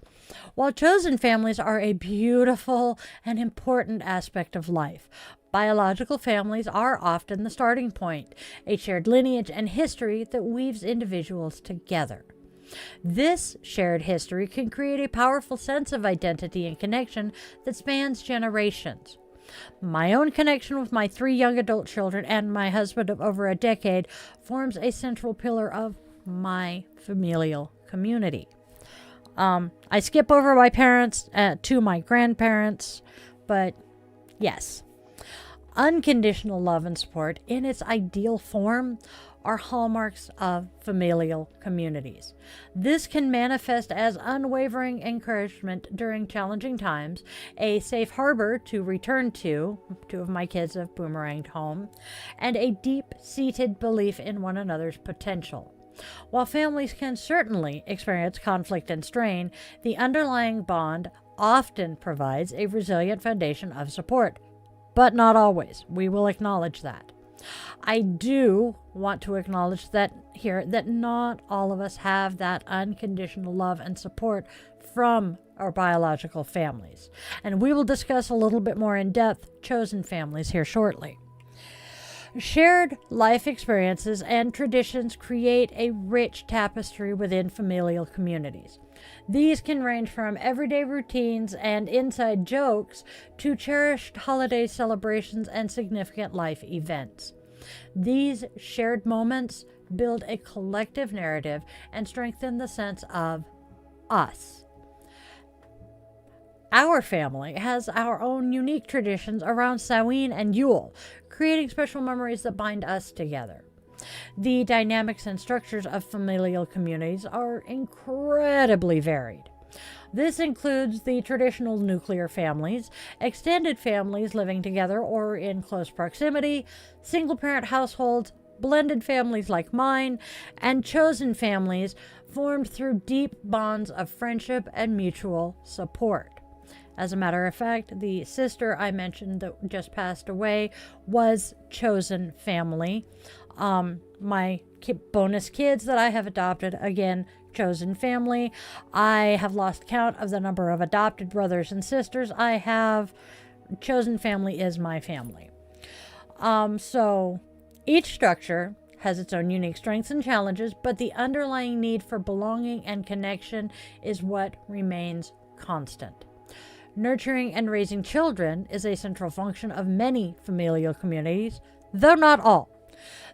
While chosen families are a beautiful and important aspect of life, biological families are often the starting point, a shared lineage and history that weaves individuals together. This shared history can create a powerful sense of identity and connection that spans generations. My own connection with my 3 young adult children and my husband of over a decade forms a central pillar of my familial community. I skip over my parents to my grandparents, but yes, unconditional love and support in its ideal form are hallmarks of familial communities. This can manifest as unwavering encouragement during challenging times, a safe harbor to return to, two of my kids have boomeranged home, and a deep-seated belief in one another's potential. While families can certainly experience conflict and strain, the underlying bond often provides a resilient foundation of support, but not always. We will acknowledge that. I do want to acknowledge that not all of us have that unconditional love and support from our biological families. And we will discuss a little bit more in depth chosen families here shortly. Shared life experiences and traditions create a rich tapestry within familial communities. These can range from everyday routines and inside jokes to cherished holiday celebrations and significant life events. These shared moments build a collective narrative and strengthen the sense of us. Our family has our own unique traditions around Samhain and Yule, creating special memories that bind us together. The dynamics and structures of familial communities are incredibly varied. This includes the traditional nuclear families, extended families living together or in close proximity, single-parent households, blended families like mine, and chosen families formed through deep bonds of friendship and mutual support. As a matter of fact, the sister I mentioned that just passed away was chosen family. My bonus kids that I have adopted, again, chosen family. I have lost count of the number of adopted brothers and sisters I have. Chosen family is my family. So each structure has its own unique strengths and challenges, but the underlying need for belonging and connection is what remains constant. Nurturing and raising children is a central function of many familial communities, though not all.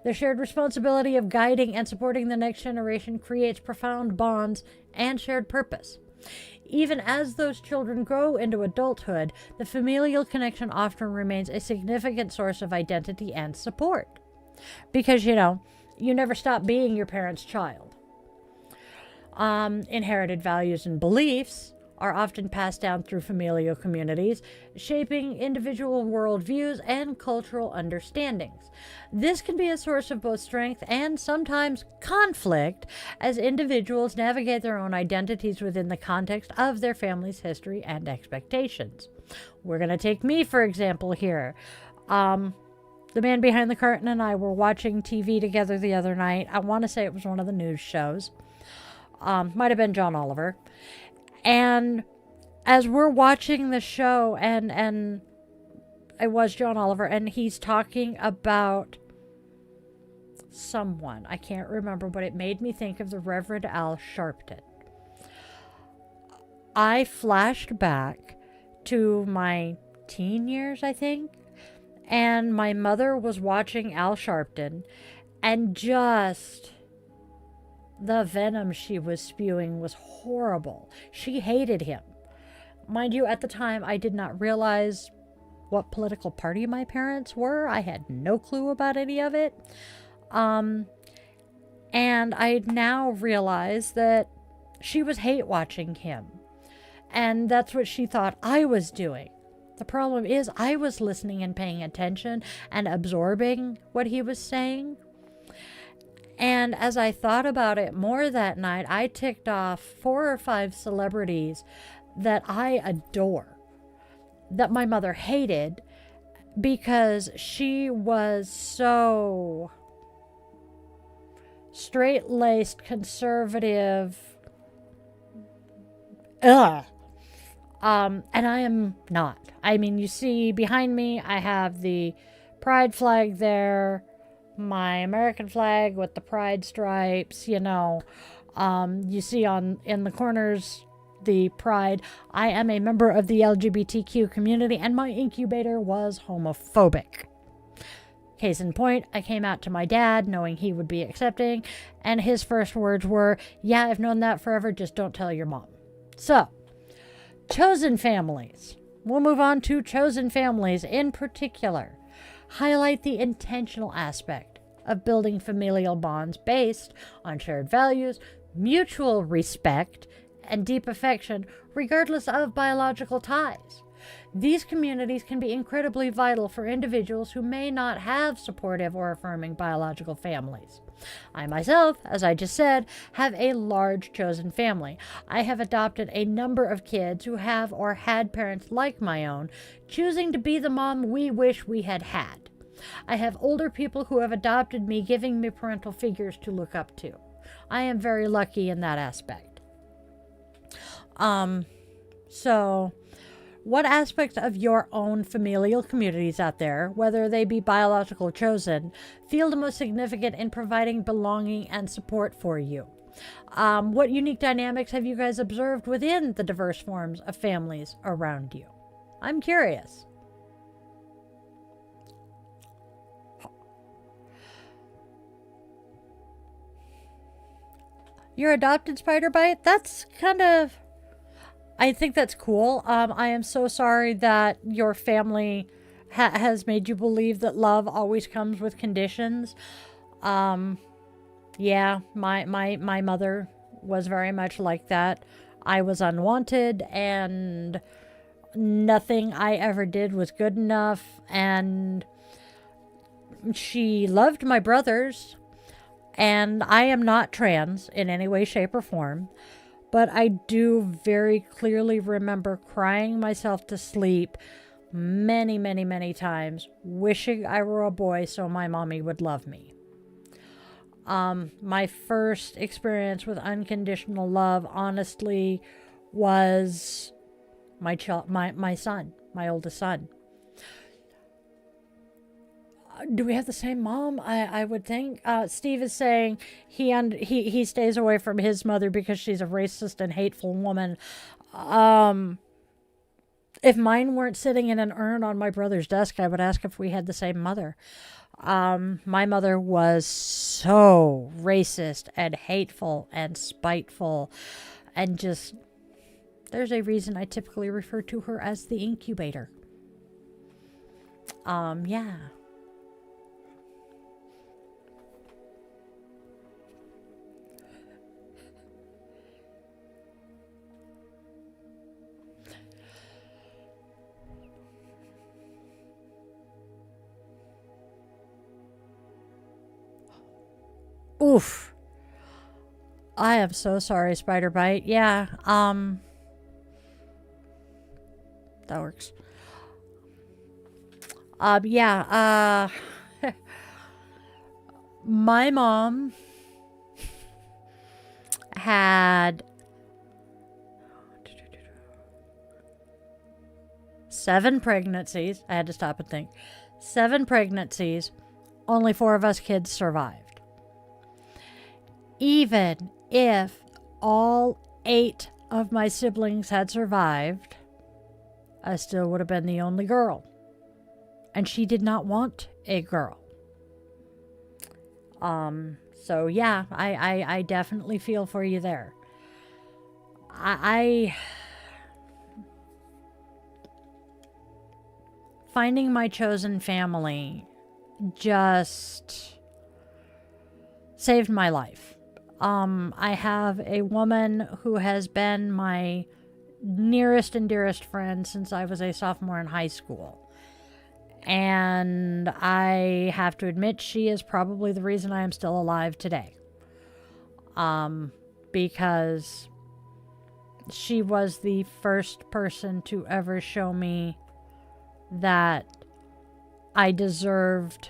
The shared responsibility of guiding and supporting the next generation creates profound bonds and shared purpose. Even as those children grow into adulthood, the familial connection often remains a significant source of identity and support. Because, you never stop being your parent's child. Inherited values and beliefs are often passed down through familial communities, shaping individual worldviews and cultural understandings. This can be a source of both strength and sometimes conflict as individuals navigate their own identities within the context of their family's history and expectations. We're going to take me, for example, here. The man behind the curtain and I were watching TV together the other night. I want to say it was one of the news shows. Might have been John Oliver. And as we're watching the show, and it was John Oliver, and he's talking about someone. I can't remember, but it made me think of the Reverend Al Sharpton. I flashed back to my teen years, I think, and my mother was watching Al Sharpton, and just the venom she was spewing was horrible. She hated him. Mind you, at the time, I did not realize what political party my parents were. I had no clue about any of it. And I now realize that she was hate watching him. And that's what she thought I was doing. The problem is I was listening and paying attention and absorbing what he was saying. And as I thought about it more that night, I ticked off 4 or 5 celebrities that I adore, that my mother hated because she was so straight-laced, conservative. And I am not. I mean, you see behind me, I have the pride flag there. My American flag with the pride stripes, you see in the corners the pride. I am a member of the LGBTQ community, and my incubator was homophobic. Case in point, I came out to my dad knowing he would be accepting, and his first words were, "Yeah, I've known that forever, just don't tell your mom." So, chosen families. We'll move on to chosen families in particular. Highlight the intentional aspect of building familial bonds based on shared values, mutual respect, and deep affection, regardless of biological ties. These communities can be incredibly vital for individuals who may not have supportive or affirming biological families. I myself, as I just said, have a large chosen family. I have adopted a number of kids who have or had parents like my own, choosing to be the mom we wish we had had. I have older people who have adopted me, giving me parental figures to look up to. I am very lucky in that aspect. So what aspects of your own familial communities out there, whether they be biological or chosen, feel the most significant in providing belonging and support for you? What unique dynamics have you guys observed within the diverse forms of families around you? I'm curious. Your adopted spider bite? That's kind of... I think that's cool. I am so sorry that your family has made you believe that love always comes with conditions. Yeah, my mother was very much like that. I was unwanted, and nothing I ever did was good enough. And she loved my brothers, and I am not trans in any way, shape, or form. But I do very clearly remember crying myself to sleep many, many, many times, wishing I were a boy so my mommy would love me. My first experience with unconditional love, honestly, was my son, my oldest son. Do we have the same mom? I would think. Steve is saying he stays away from his mother because she's a racist and hateful woman. If mine weren't sitting in an urn on my brother's desk, I would ask if we had the same mother. My mother was so racist and hateful and spiteful, and just, there's a reason I typically refer to her as the incubator. Yeah. Oof. I am so sorry, Spider Bite. Yeah, that works. Yeah, my mom had 7 pregnancies. I had to stop and think. 7 pregnancies. Only 4 of us kids survived. Even if all 8 of my siblings had survived, I still would have been the only girl. And she did not want a girl. So yeah, I definitely feel for you there. Finding my chosen family just saved my life. I have a woman who has been my nearest and dearest friend since I was a sophomore in high school. And I have to admit, she is probably the reason I am still alive today. Because she was the first person to ever show me that I deserved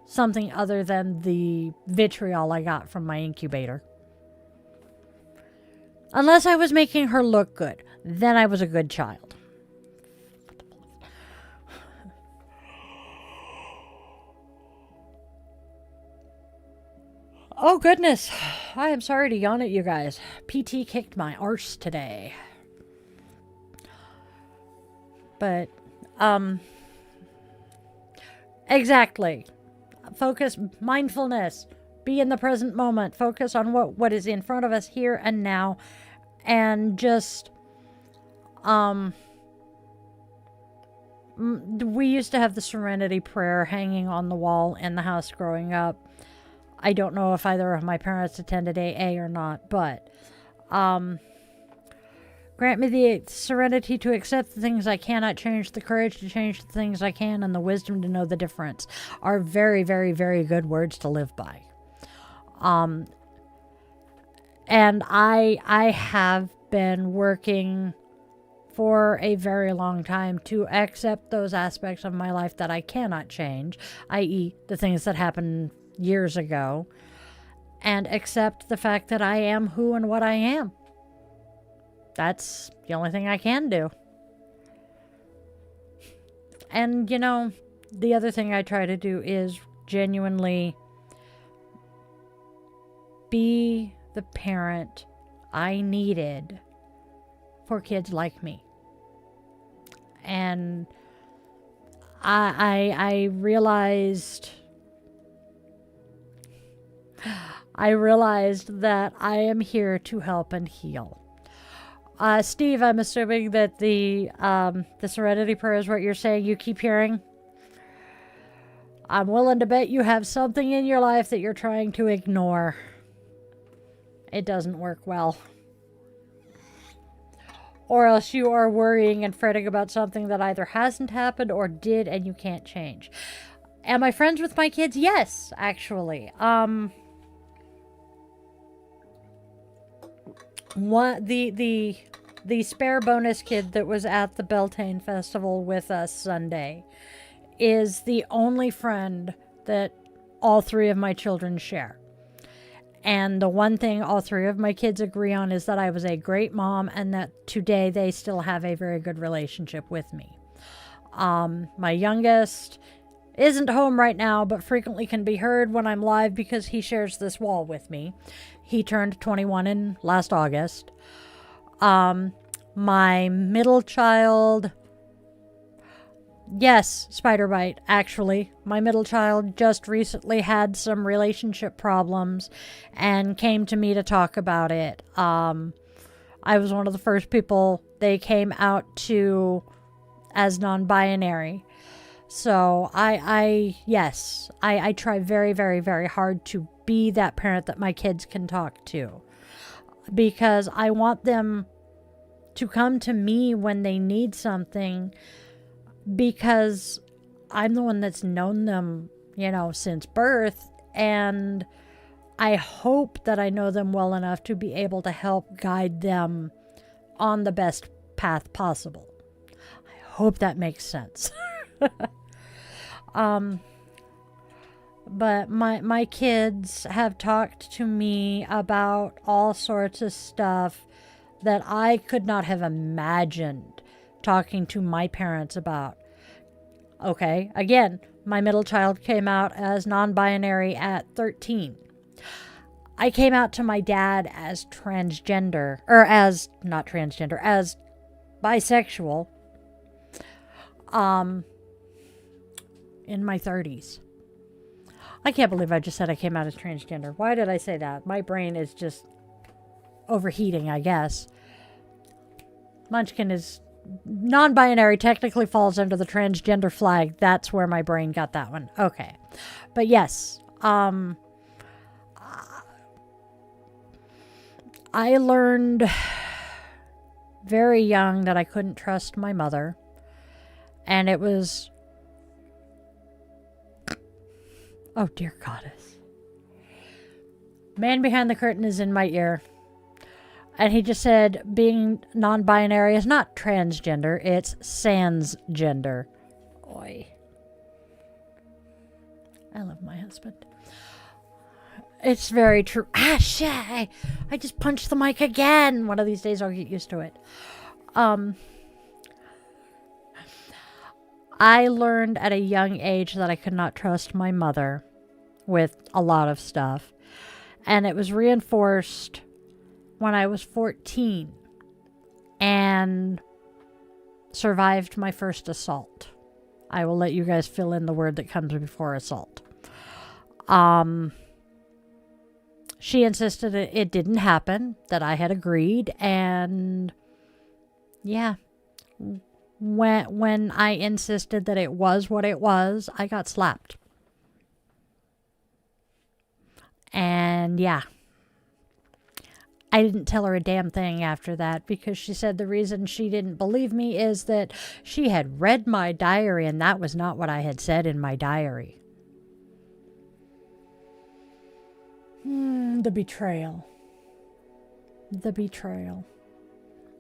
something other than the vitriol I got from my incubator. Unless I was making her look good, then I was a good child. Oh goodness, I am sorry to yawn at you guys. PT kicked my arse today. But, exactly. Focus, mindfulness, be in the present moment, focus on what is in front of us here and now, and just We used to have the Serenity Prayer hanging on the wall in the house growing up. I don't know if either of my parents attended AA or not, but grant me the serenity to accept the things I cannot change, the courage to change the things I can, and the wisdom to know the difference are very, very, very good words to live by. And I have been working for a very long time to accept those aspects of my life that I cannot change, i.e. the things that happened years ago, and accept the fact that I am who and what I am. That's the only thing I can do. And, you know, the other thing I try to do is genuinely be the parent I needed for kids like me. And I realized that I am here to help and heal. Steve, I'm assuming that the Serenity Prayer is what you're saying you keep hearing. I'm willing to bet you have something in your life that you're trying to ignore. It doesn't work well. Or else you are worrying and fretting about something that either hasn't happened or did and you can't change. Am I friends with my kids? Yes, actually. The spare bonus kid that was at the Beltane Festival with us Sunday is the only friend that all three of my children share. And the one thing all three of my kids agree on is that I was a great mom and that today they still have a very good relationship with me. My youngest isn't home right now, but frequently can be heard when I'm live because he shares this wall with me. He turned 21 in last August. My middle child... Yes, spider bite, actually. My middle child just recently had some relationship problems and came to me to talk about it. I was one of the first people they came out to as non-binary. So I try very, very, very hard to be that parent that my kids can talk to. Because I want them to come to me when they need something, because I'm the one that's known them, since birth, and I hope that I know them well enough to be able to help guide them on the best path possible. I hope that makes sense. But my kids have talked to me about all sorts of stuff that I could not have imagined talking to my parents about. Okay, again, my middle child came out as non-binary at 13. I came out to my dad as transgender, or as, not transgender, as bisexual, in my 30s. I can't believe I just said I came out as transgender. Why did I say that? My brain is just overheating, I guess. Munchkin is non-binary, technically falls under the transgender flag. That's where my brain got that one. Okay. But yes, I learned very young that I couldn't trust my mother. And it was... Oh, dear goddess. Man behind the curtain is in my ear. And he just said being non-binary is not transgender, it's transgender. Oi. I love my husband. It's very true. Ah, shit. I just punched the mic again. One of these days I'll get used to it. I learned at a young age that I could not trust my mother with a lot of stuff. And it was reinforced when I was 14 and survived my first assault. I will let you guys fill in the word that comes before assault. She insisted it didn't happen, that I had agreed, and yeah, when I insisted that it was what it was, I got slapped. And yeah, I didn't tell her a damn thing after that, because she said the reason she didn't believe me is that she had read my diary and that was not what I had said in my diary. The betrayal. The betrayal.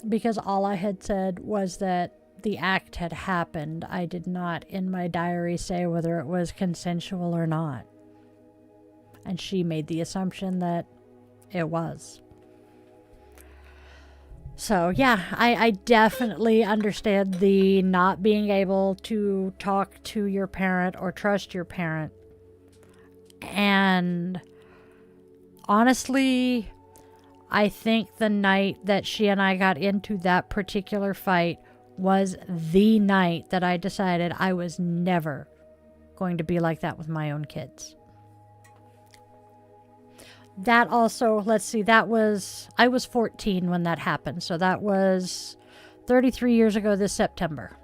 Because all I had said was that the act had happened. I did not in my diary say whether it was consensual or not. And she made the assumption that it was. So yeah, I definitely understand the not being able to talk to your parent or trust your parent. And honestly, I think the night that she and I got into that particular fight was the night that I decided I was never going to be like that with my own kids. That also, let's see, I was 14 when that happened. So that was 33 years ago this September.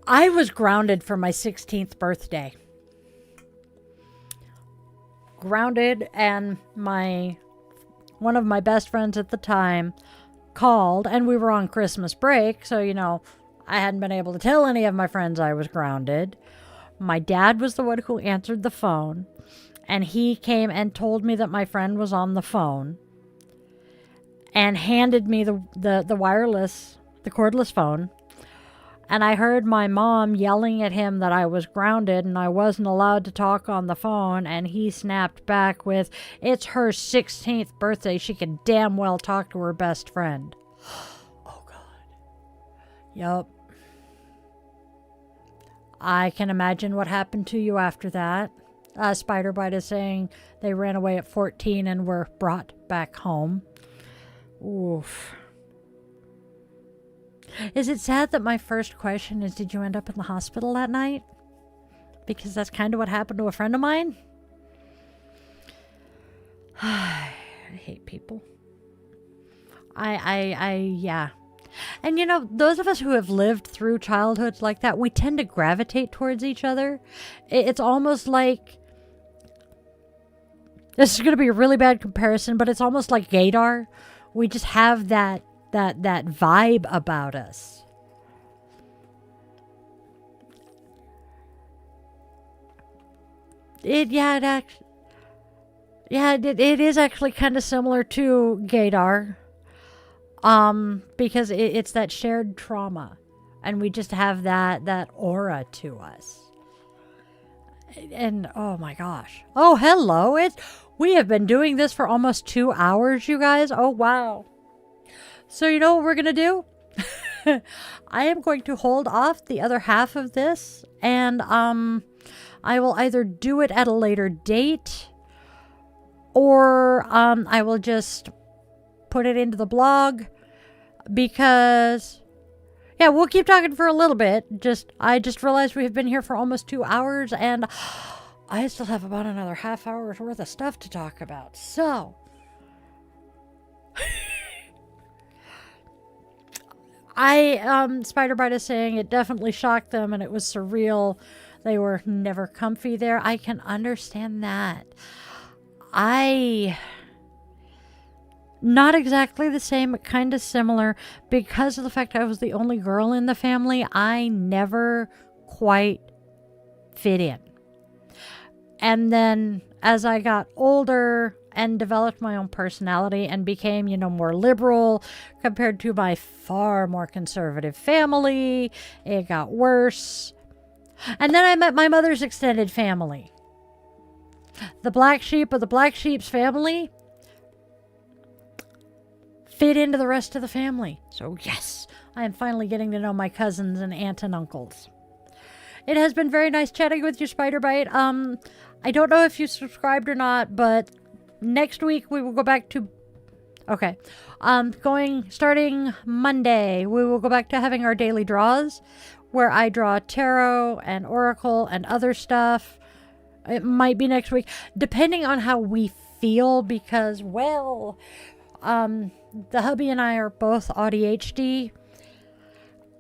I was grounded for my 16th birthday. Grounded, and one of my best friends at the time called, and we were on Christmas break, so I hadn't been able to tell any of my friends I was grounded. My dad was the one who answered the phone, and he came and told me that my friend was on the phone and handed me the cordless phone. And I heard my mom yelling at him that I was grounded and I wasn't allowed to talk on the phone. And he snapped back with, "It's her 16th birthday. She can damn well talk to her best friend." Oh, God. Yup. I can imagine what happened to you after that. Spiderbite is saying they ran away at 14 and were brought back home. Oof. Is it sad that my first question is, did you end up in the hospital that night? Because that's kind of what happened to a friend of mine. I hate people. Yeah. And those of us who have lived through childhoods like that, we tend to gravitate towards each other. It's almost like, this is going to be a really bad comparison, but it's almost like gaydar. We just have that vibe about us. It is actually kind of similar to gaydar. Because it's that shared trauma, and we just have that aura to us. And oh my gosh. Oh, hello. We have been doing this for almost 2 hours, you guys. Oh, wow. So you know what we're going to do? I am going to hold off the other half of this, and I will either do it at a later date, or I will just put it into the blog, because yeah, we'll keep talking for a little bit. I just realized we've been here for almost 2 hours, and I still have about another half hour's worth of stuff to talk about. So Spiderbite is saying it definitely shocked them and it was surreal. They were never comfy there. I can understand that. Not exactly the same, but kind of similar. Because of the fact I was the only girl in the family, I never quite fit in. And then as I got older and developed my own personality and became, more liberal compared to my far more conservative family, it got worse. And then I met my mother's extended family. The black sheep of the black sheep's family fit into the rest of the family. So yes, I am finally getting to know my cousins and aunts and uncles. It has been very nice chatting with you, Spiderbite. I don't know if you subscribed or not, but next week we will go back to... Okay. Starting Monday, we will go back to having our daily draws, where I draw tarot and oracle and other stuff. It might be next week, depending on how we feel because, well, the hubby and I are both ADHD,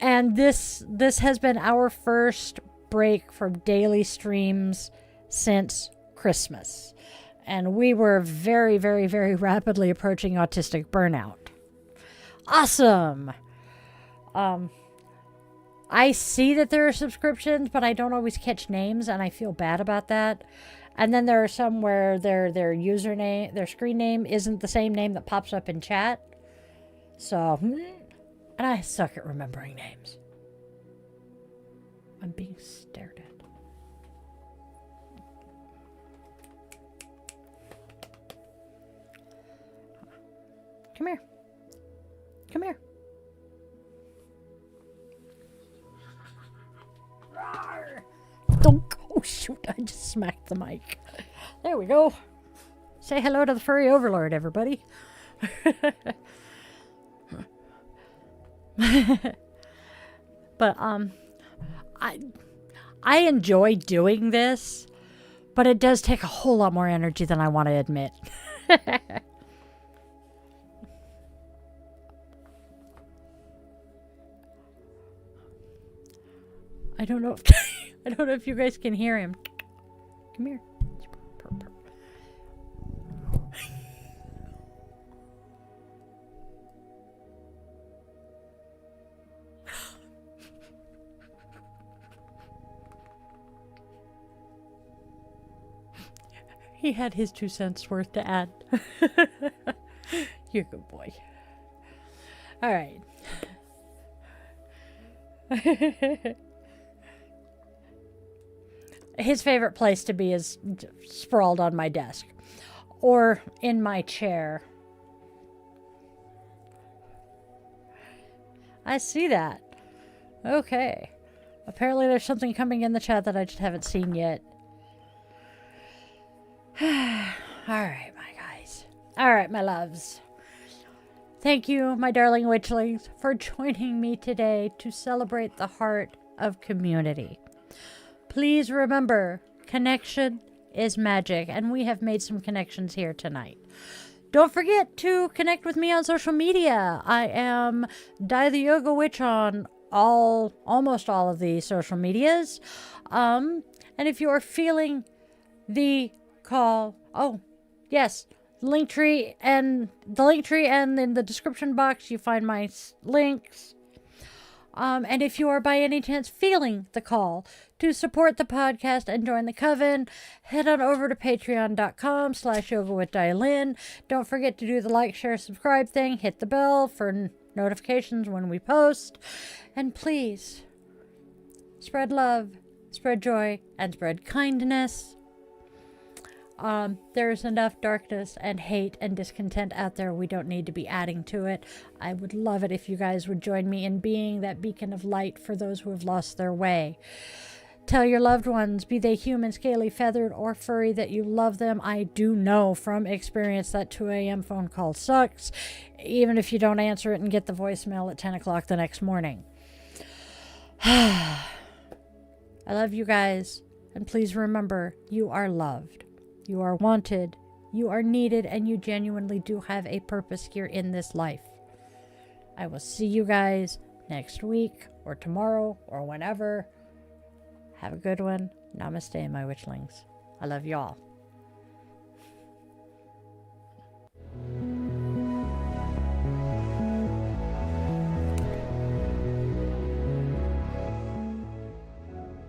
and this has been our first break from daily streams since Christmas, and we were very, very, very rapidly approaching autistic burnout. Awesome. I see that there are subscriptions, but I don't always catch names, and I feel bad about that. And then there are some where their username, their screen name isn't the same name that pops up in chat. So, and I suck at remembering names. I'm being stared at. Come here. Come here. Dunk. Oh shoot, I just smacked the mic. There we go. Say hello to the furry overlord, everybody. But I enjoy doing this, but it does take a whole lot more energy than I want to admit. I don't know if you guys can hear him. Come here. He had his 2 cents worth to add. You're a good boy. All right. His favorite place to be is sprawled on my desk or in my chair. I see that. Okay. Apparently there's something coming in the chat that I just haven't seen yet. All right, my guys. All right, my loves. Thank you, my darling witchlings, for joining me today to celebrate the heart of community. Please remember, connection is magic, and we have made some connections here tonight. Don't forget to connect with me on social media. I am Die the Yoga Witch on almost all of the social medias. And if you are feeling the call, oh yes, the link tree and in the description box you find my links. And if you are by any chance feeling the call to support the podcast and join the coven, head on over to patreon.com/yogawithdailen. Don't forget to do the like, share, subscribe thing. Hit the bell for notifications when we post. And please, spread love, spread joy, and spread kindness. There's enough darkness and hate and discontent out there. We don't need to be adding to it. I would love it if you guys would join me in being that beacon of light for those who have lost their way. Tell your loved ones, be they human, scaly, feathered, or furry, that you love them. I do know from experience that 2 a.m. phone call sucks, even if you don't answer it and get the voicemail at 10 o'clock the next morning. I love you guys, and please remember, you are loved. You are wanted, you are needed, and you genuinely do have a purpose here in this life. I will see you guys next week, or tomorrow, or whenever. Have a good one. Namaste, my witchlings. I love y'all.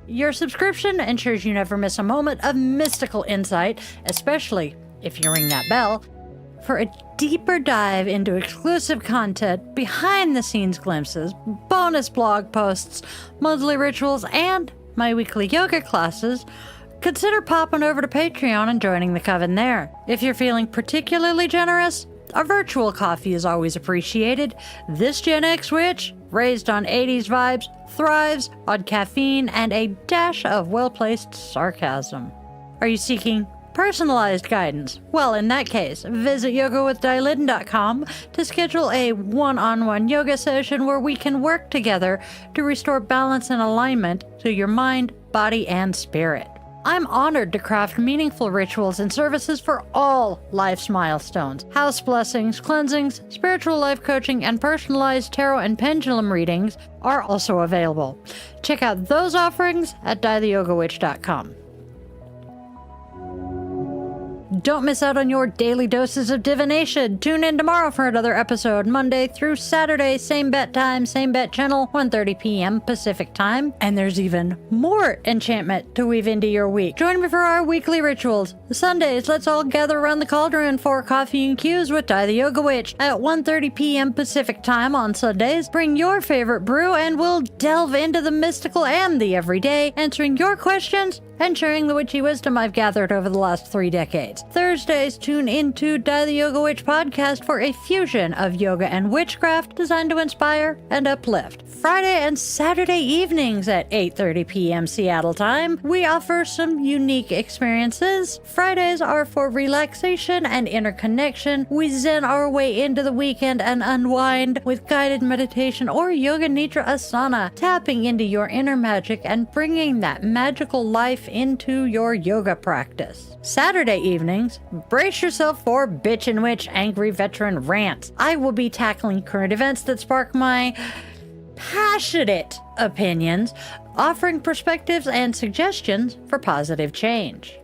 Your subscription ensures you never miss a moment of mystical insight, especially if you ring that bell, for a deeper dive into exclusive content, behind-the-scenes glimpses, bonus blog posts, monthly rituals, and my weekly yoga classes. Consider popping over to Patreon and joining the coven there. If you're feeling particularly generous, a virtual coffee is always appreciated. This Gen X witch, raised on 80s vibes, thrives on caffeine and a dash of well-placed sarcasm. Are you seeking personalized guidance? Well, in that case, visit yogawithdailen.com to schedule a one-on-one yoga session where we can work together to restore balance and alignment to your mind, body, and spirit. I'm honored to craft meaningful rituals and services for all life's milestones. House blessings, cleansings, spiritual life coaching, and personalized tarot and pendulum readings are also available. Check out those offerings at dietheyogawitch.com. Don't miss out on your daily doses of divination. Tune in tomorrow for another episode, Monday through Saturday, same bat time, same bat channel, 1:30 p.m. Pacific time. And there's even more enchantment to weave into your week. Join me for our weekly rituals. Sundays, let's all gather around the cauldron for coffee and cues with Die the Yoga Witch at 1:30 p.m. Pacific time on Sundays. Bring your favorite brew and we'll delve into the mystical and the everyday, answering your questions and sharing the witchy wisdom I've gathered over the last 3 decades. Thursdays, tune into Die the Yoga Witch podcast for a fusion of yoga and witchcraft designed to inspire and uplift. Friday and Saturday evenings at 8:30 p.m. Seattle time, we offer some unique experiences. Fridays are for relaxation and interconnection. We zen our way into the weekend and unwind with guided meditation or yoga nidra asana, tapping into your inner magic and bringing that magical life into your yoga practice. Saturday evenings, brace yourself for Bitch and Witch Angry Veteran Rants. I will be tackling current events that spark my passionate opinions, offering perspectives and suggestions for positive change.